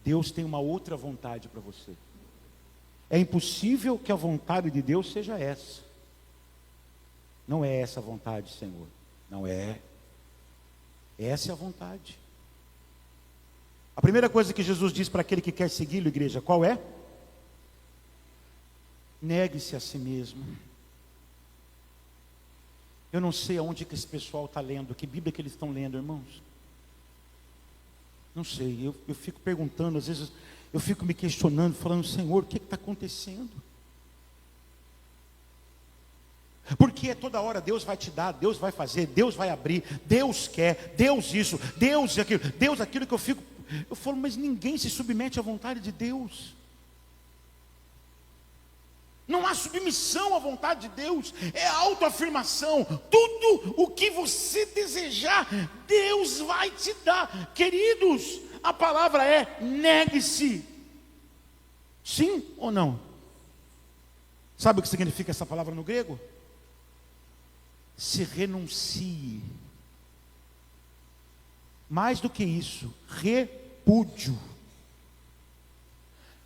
Deus tem uma outra vontade para você. É impossível que a vontade de Deus seja essa. Não é essa a vontade, Senhor. Não é. Essa é a vontade. A primeira coisa que Jesus diz para aquele que quer segui-lo, igreja, qual é? Negue-se a si mesmo. Eu não sei aonde que esse pessoal está lendo, que Bíblia que eles estão lendo, irmãos. Não sei, eu fico perguntando, às vezes eu fico me questionando, falando: Senhor, o que está acontecendo? Porque toda hora Deus vai te dar, Deus vai fazer, Deus vai abrir, Deus quer, Deus isso, Deus aquilo que eu falo, mas ninguém se submete à vontade de Deus. Não há submissão à vontade de Deus, é autoafirmação. Tudo o que você desejar, Deus vai te dar. Queridos, a palavra é negue-se. Sim ou não? Sabe o que significa essa palavra no grego? Se renuncie. Mais do que isso, repúdio.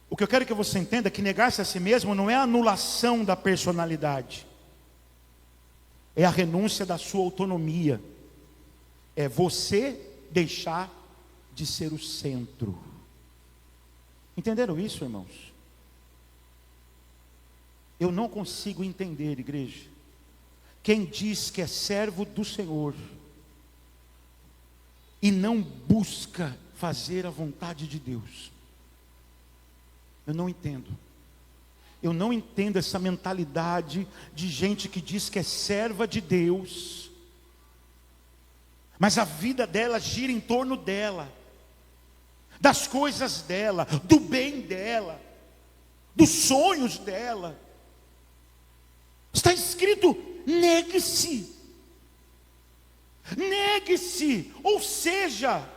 O que eu quero que você entenda é que negar-se a si mesmo não é a anulação da personalidade, é a renúncia da sua autonomia, é você deixar de ser o centro. Entenderam isso, irmãos? Eu não consigo entender, igreja, quem diz que é servo do Senhor e não busca fazer a vontade de Deus. Eu não entendo. Eu não entendo essa mentalidade de gente que diz que é serva de Deus, mas a vida dela gira em torno dela, das coisas dela, do bem dela, dos sonhos dela. Está escrito: negue-se. Negue-se. Ou seja,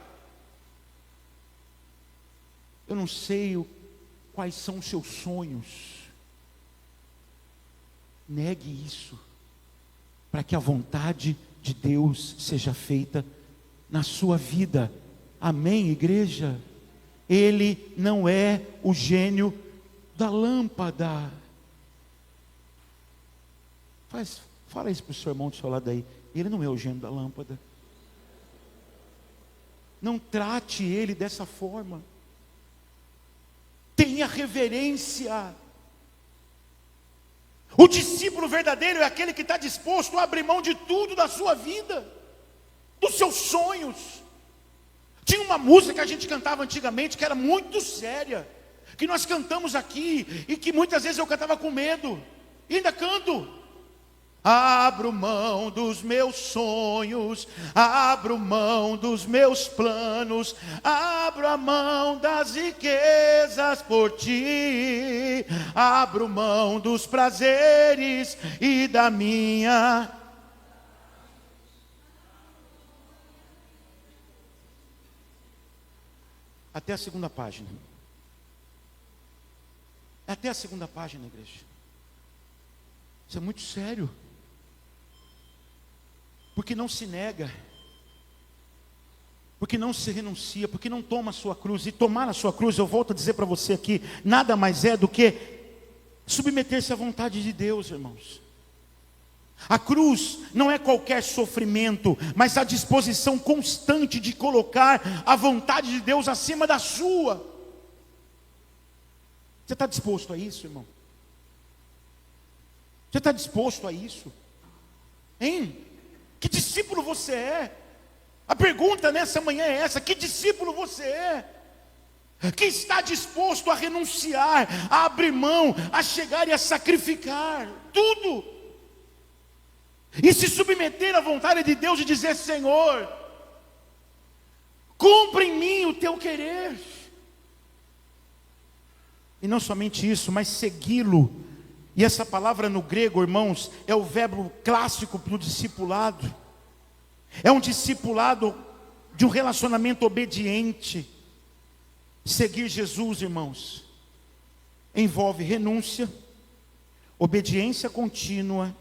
eu não sei quais são os seus sonhos. Negue isso, para que a vontade de Deus seja feita na sua vida. Amém, igreja? Ele não é o gênio da lâmpada. Fala isso para o seu irmão do seu lado aí. Ele não é o gênio da lâmpada. Não trate ele dessa forma. Tenha reverência. O discípulo verdadeiro é aquele que está disposto a abrir mão de tudo da sua vida, dos seus sonhos. Tinha uma música que a gente cantava antigamente que era muito séria, que nós cantamos aqui e que muitas vezes eu cantava com medo, e ainda canto. Abro mão dos meus sonhos, abro mão dos meus planos, abro a mão das riquezas por ti, abro mão dos prazeres e da minha. Até a segunda página. Até a segunda página, igreja. Isso é muito sério. Porque não se nega, porque não se renuncia, porque não toma a sua cruz. E tomar a sua cruz, eu volto a dizer para você aqui, nada mais é do que submeter-se à vontade de Deus, irmãos. A cruz não é qualquer sofrimento, mas a disposição constante de colocar a vontade de Deus acima da sua. Você está disposto a isso, irmão? Você está disposto a isso? Hein? Que discípulo você é? A pergunta nessa manhã é essa: que discípulo você é? Que está disposto a renunciar, a abrir mão, a chegar e a sacrificar tudo, e se submeter à vontade de Deus e dizer: Senhor, cumpra em mim o teu querer. E não somente isso, mas segui-lo. E essa palavra no grego, irmãos, é o verbo clássico para o discipulado. É um discipulado de um relacionamento obediente. Seguir Jesus, irmãos, envolve renúncia, obediência contínua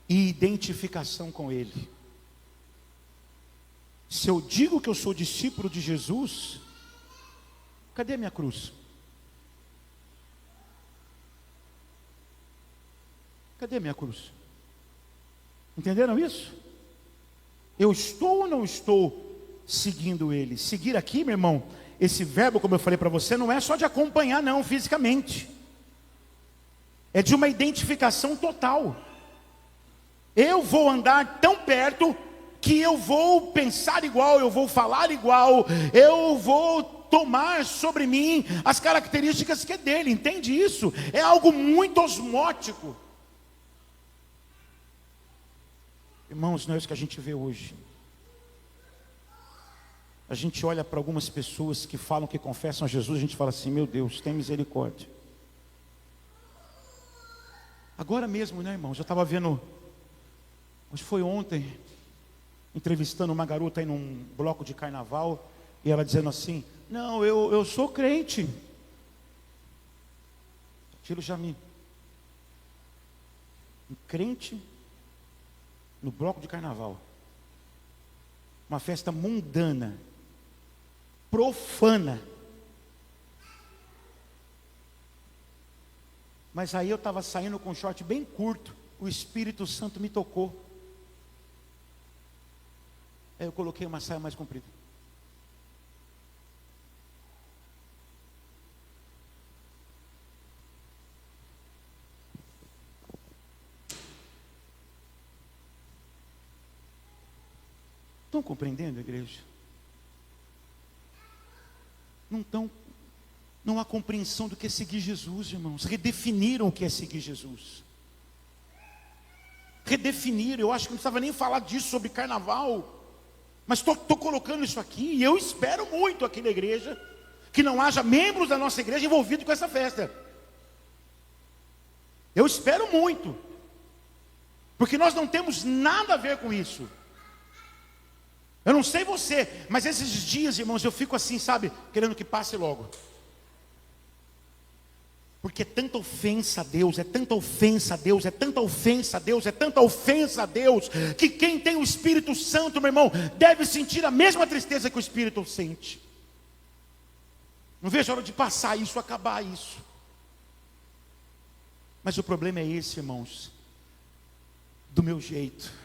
e identificação com Ele. Se eu digo que eu sou discípulo de Jesus, cadê a minha cruz? Cadê a minha cruz? Entenderam isso? Eu estou ou não estou seguindo Ele? Seguir aqui, meu irmão, esse verbo, como eu falei para você, não é só de acompanhar, não, fisicamente. É de uma identificação total. Eu vou andar tão perto que eu vou pensar igual, eu vou falar igual, eu vou tomar sobre mim as características que é dele, entende isso? É algo muito osmótico. Irmãos, não é isso que a gente vê hoje. A gente olha para algumas pessoas que falam que confessam a Jesus, a gente fala assim: meu Deus, tem misericórdia. Agora mesmo, né, irmãos? Eu estava vendo, acho que foi ontem, entrevistando uma garota aí num bloco de carnaval, e ela dizendo assim: não, eu sou crente. Aquilo já me... Um crente no bloco de carnaval, uma festa mundana, profana. Mas aí eu estava saindo com um short bem curto, o Espírito Santo me tocou. Aí eu coloquei uma saia mais comprida. Estão compreendendo, igreja? Não estão. Não há compreensão do que é seguir Jesus, irmãos. Redefiniram o que é seguir Jesus. Redefiniram. Eu acho que não precisava nem falar disso sobre carnaval. Mas estou colocando isso aqui. E eu espero muito aqui na igreja que não haja membros da nossa igreja envolvidos com essa festa. Eu espero muito. Porque nós não temos nada a ver com isso. Eu não sei você, mas esses dias, irmãos, eu fico assim, sabe, querendo que passe logo. Porque é tanta ofensa a Deus, é tanta ofensa a Deus, é tanta ofensa a Deus, é tanta ofensa a Deus, que quem tem o Espírito Santo, meu irmão, deve sentir a mesma tristeza que o Espírito sente. Não vejo a hora de passar isso, acabar isso. Mas o problema é esse, irmãos, do meu jeito.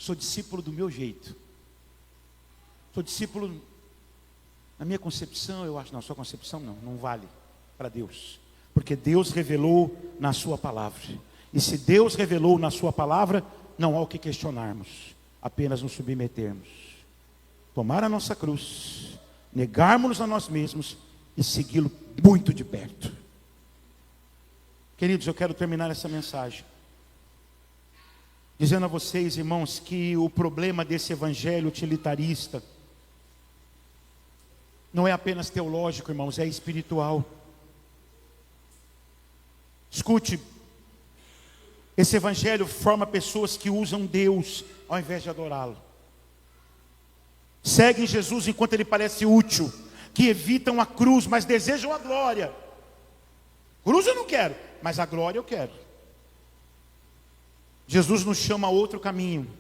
Sou discípulo do meu jeito. Sou discípulo, na minha concepção, eu acho, não, sua concepção não vale para Deus. Porque Deus revelou na sua palavra. E se Deus revelou na sua palavra, não há o que questionarmos, apenas nos submetermos. Tomar a nossa cruz, negarmos-nos a nós mesmos e segui-lo muito de perto. Queridos, eu quero terminar essa mensagem dizendo a vocês, irmãos, que o problema desse evangelho utilitarista não é apenas teológico, irmãos, é espiritual. Escute, esse evangelho forma pessoas que usam Deus ao invés de adorá-lo. Seguem Jesus enquanto ele parece útil, que evitam a cruz, mas desejam a glória. Cruz eu não quero, mas a glória eu quero. Jesus nos chama a outro caminho.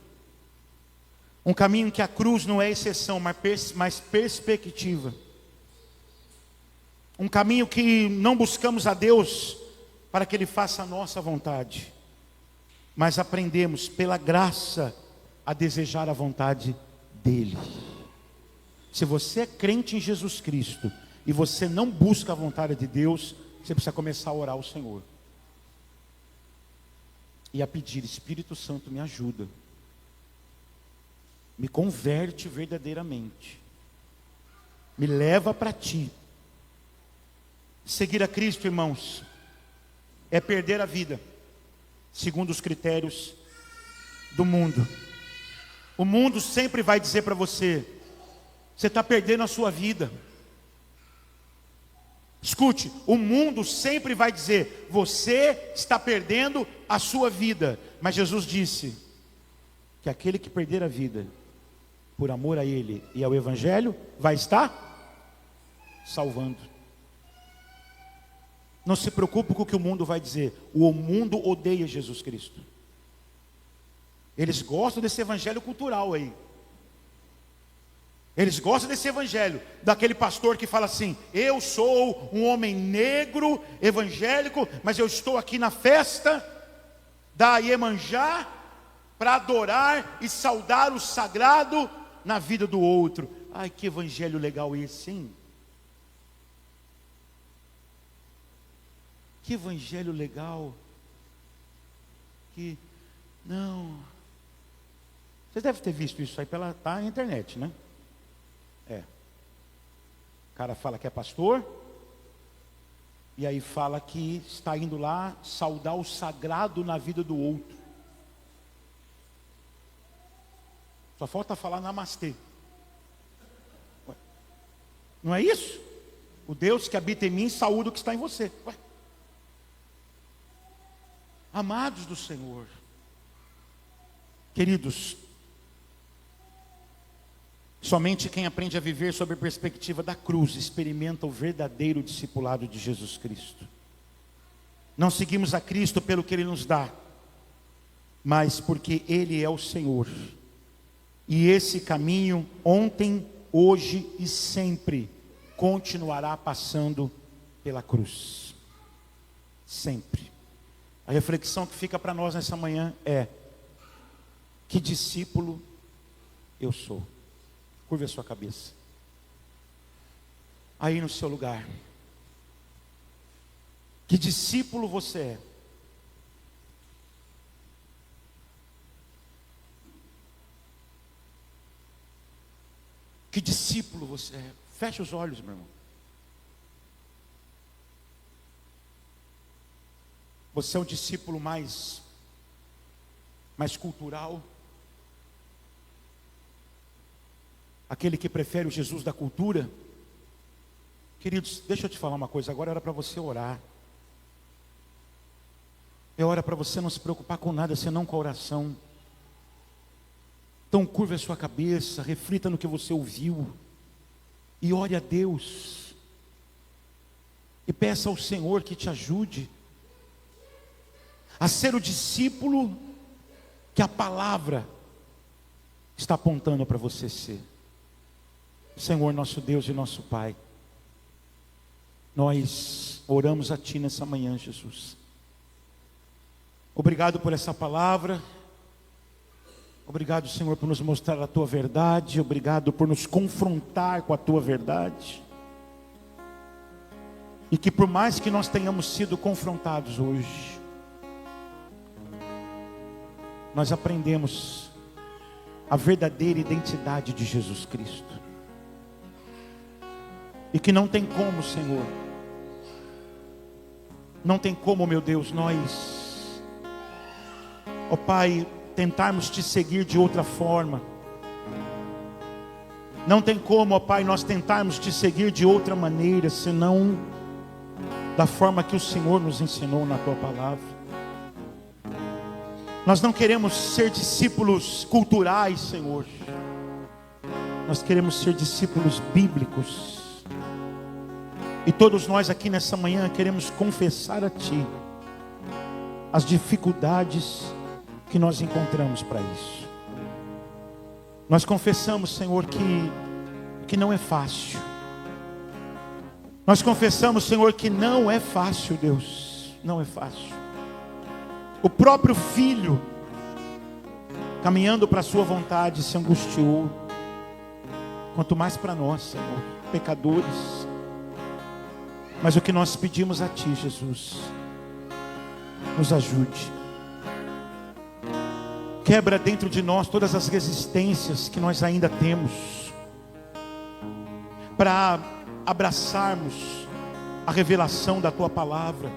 Um caminho em que a cruz não é exceção, mas perspectiva. Um caminho que não buscamos a Deus para que Ele faça a nossa vontade, mas aprendemos pela graça a desejar a vontade dEle. Se você é crente em Jesus Cristo e você não busca a vontade de Deus, você precisa começar a orar ao Senhor e a pedir: Espírito Santo, me ajuda, me converte verdadeiramente, me leva para Ti. Seguir a Cristo, irmãos, é perder a vida segundo os critérios do mundo. O mundo sempre vai dizer para você: você está perdendo a sua vida. Escute, o mundo sempre vai dizer: você está perdendo a sua vida. Mas Jesus disse que aquele que perder a vida por amor a Ele e ao Evangelho vai estar salvando. Não se preocupe com o que o mundo vai dizer. O mundo odeia Jesus Cristo. Eles gostam desse evangelho cultural aí. Eles gostam desse evangelho, daquele pastor que fala assim: eu sou um homem negro, evangélico, mas eu estou aqui na festa da Iemanjá para adorar e saudar o sagrado na vida do outro. Ai, que evangelho legal esse, hein? Que evangelho legal. Que não. Vocês devem ter visto isso aí tá na internet, né? É. O cara fala que é pastor, e aí fala que está indo lá saudar o sagrado na vida do outro. Só falta falar namastê. Ué, não é isso? O Deus que habita em mim saúda o que está em você. Ué. Amados do Senhor, queridos, somente quem aprende a viver sob a perspectiva da cruz experimenta o verdadeiro discipulado de Jesus Cristo. Não seguimos a Cristo pelo que Ele nos dá, mas porque Ele é o Senhor. E esse caminho, ontem, hoje e sempre, continuará passando pela cruz. Sempre. A reflexão que fica para nós nessa manhã é: que discípulo eu sou? Curve a sua cabeça. Aí no seu lugar. Que discípulo você é? Que discípulo você é? Feche os olhos, meu irmão. Você é um discípulo mais cultural? Aquele que prefere o Jesus da cultura? Queridos, deixa eu te falar uma coisa. Agora é hora para você orar. É hora para você não se preocupar com nada, senão com a oração. Então curva a sua cabeça, reflita no que você ouviu e ore a Deus. E peça ao Senhor que te ajude a ser o discípulo que a palavra está apontando para você ser. Senhor, nosso Deus e nosso Pai, nós oramos a Ti nessa manhã, Jesus. Obrigado por essa palavra. Obrigado, Senhor, por nos mostrar a Tua verdade. Obrigado por nos confrontar com a Tua verdade. E que por mais que nós tenhamos sido confrontados hoje, nós aprendemos a verdadeira identidade de Jesus Cristo. E que não tem como, Senhor, não tem como, meu Deus, nós, ó Pai, tentarmos te seguir de outra forma. Não tem como, ó Pai, nós tentarmos te seguir de outra maneira, senão da forma que o Senhor nos ensinou na tua palavra. Nós não queremos ser discípulos culturais, Senhor. Nós queremos ser discípulos bíblicos. E todos nós aqui nessa manhã queremos confessar a Ti as dificuldades que nós encontramos para isso. Nós confessamos, Senhor, que não é fácil. Nós confessamos, Senhor, que não é fácil, Deus. Não é fácil. O próprio Filho, caminhando para a sua vontade, se angustiou. Quanto mais para nós, Senhor, pecadores. Mas o que nós pedimos a Ti, Jesus, nos ajude. Quebra dentro de nós todas as resistências que nós ainda temos, para abraçarmos a revelação da Tua palavra.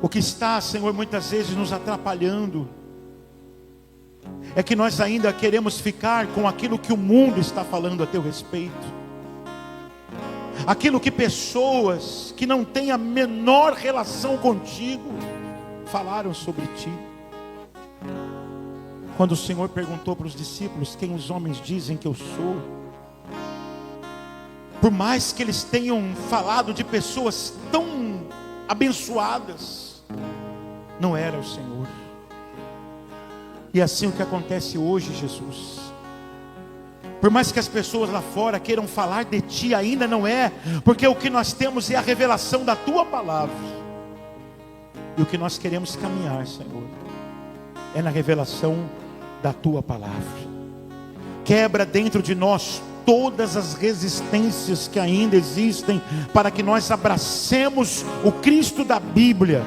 O que está, Senhor, muitas vezes nos atrapalhando, é que nós ainda queremos ficar com aquilo que o mundo está falando a Teu respeito. Aquilo que pessoas que não têm a menor relação contigo falaram sobre Ti. Quando o Senhor perguntou para os discípulos: quem os homens dizem que eu sou? Por mais que eles tenham falado de pessoas tão abençoadas, não era o Senhor. E assim o que acontece hoje, Jesus. Por mais que as pessoas lá fora queiram falar de Ti, ainda não é, porque o que nós temos é a revelação da Tua palavra. E o que nós queremos caminhar, Senhor, é na revelação da Tua palavra. Quebra dentro de nós todas as resistências que ainda existem, para que nós abracemos o Cristo da Bíblia,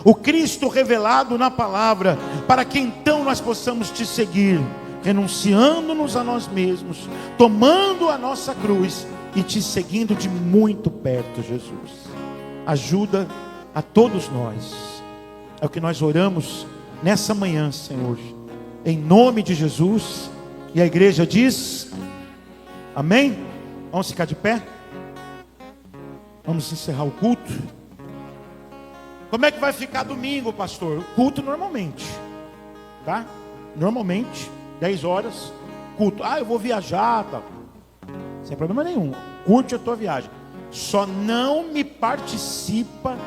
o Cristo revelado na palavra, para que então nós possamos Te seguir, renunciando-nos a nós mesmos, tomando a nossa cruz e Te seguindo de muito perto, Jesus. Ajuda a todos nós. É o que nós oramos nessa manhã, Senhor, em nome de Jesus. E a igreja diz amém? Vamos ficar de pé? Vamos encerrar o culto. Como é que vai ficar domingo, pastor? O culto normalmente, tá? Normalmente 10 horas, culto. Eu vou viajar, tá? Sem problema nenhum. Curte a tua viagem. Só não me participa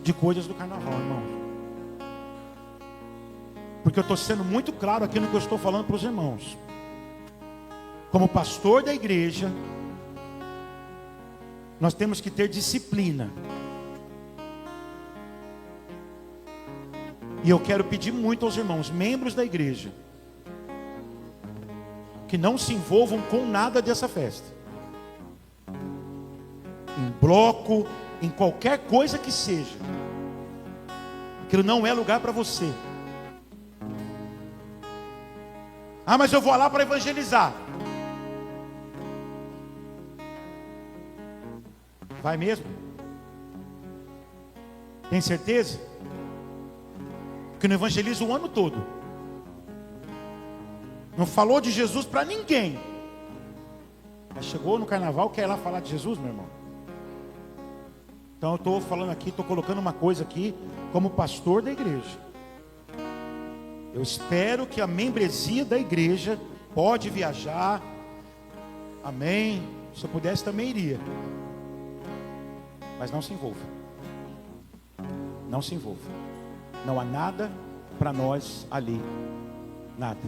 de coisas do carnaval, irmão. Porque eu estou sendo muito claro aqui no que eu estou falando para os irmãos. Como pastor da igreja, nós temos que ter disciplina. E eu quero pedir muito aos irmãos, membros da igreja, que não se envolvam com nada dessa festa. Em bloco, em qualquer coisa que seja. Aquilo não é lugar para você. Mas eu vou lá para evangelizar. Vai mesmo? Tem certeza? Que não evangeliza o ano todo. Não falou de Jesus para ninguém. Mas chegou no carnaval, quer ir lá falar de Jesus, meu irmão? Então eu estou falando aqui, estou colocando uma coisa aqui, como pastor da igreja. Eu espero que a membresia da igreja pode viajar. Amém. Se eu pudesse também iria. Mas não se envolva. Não se envolva. Não há nada para nós ali. Nada.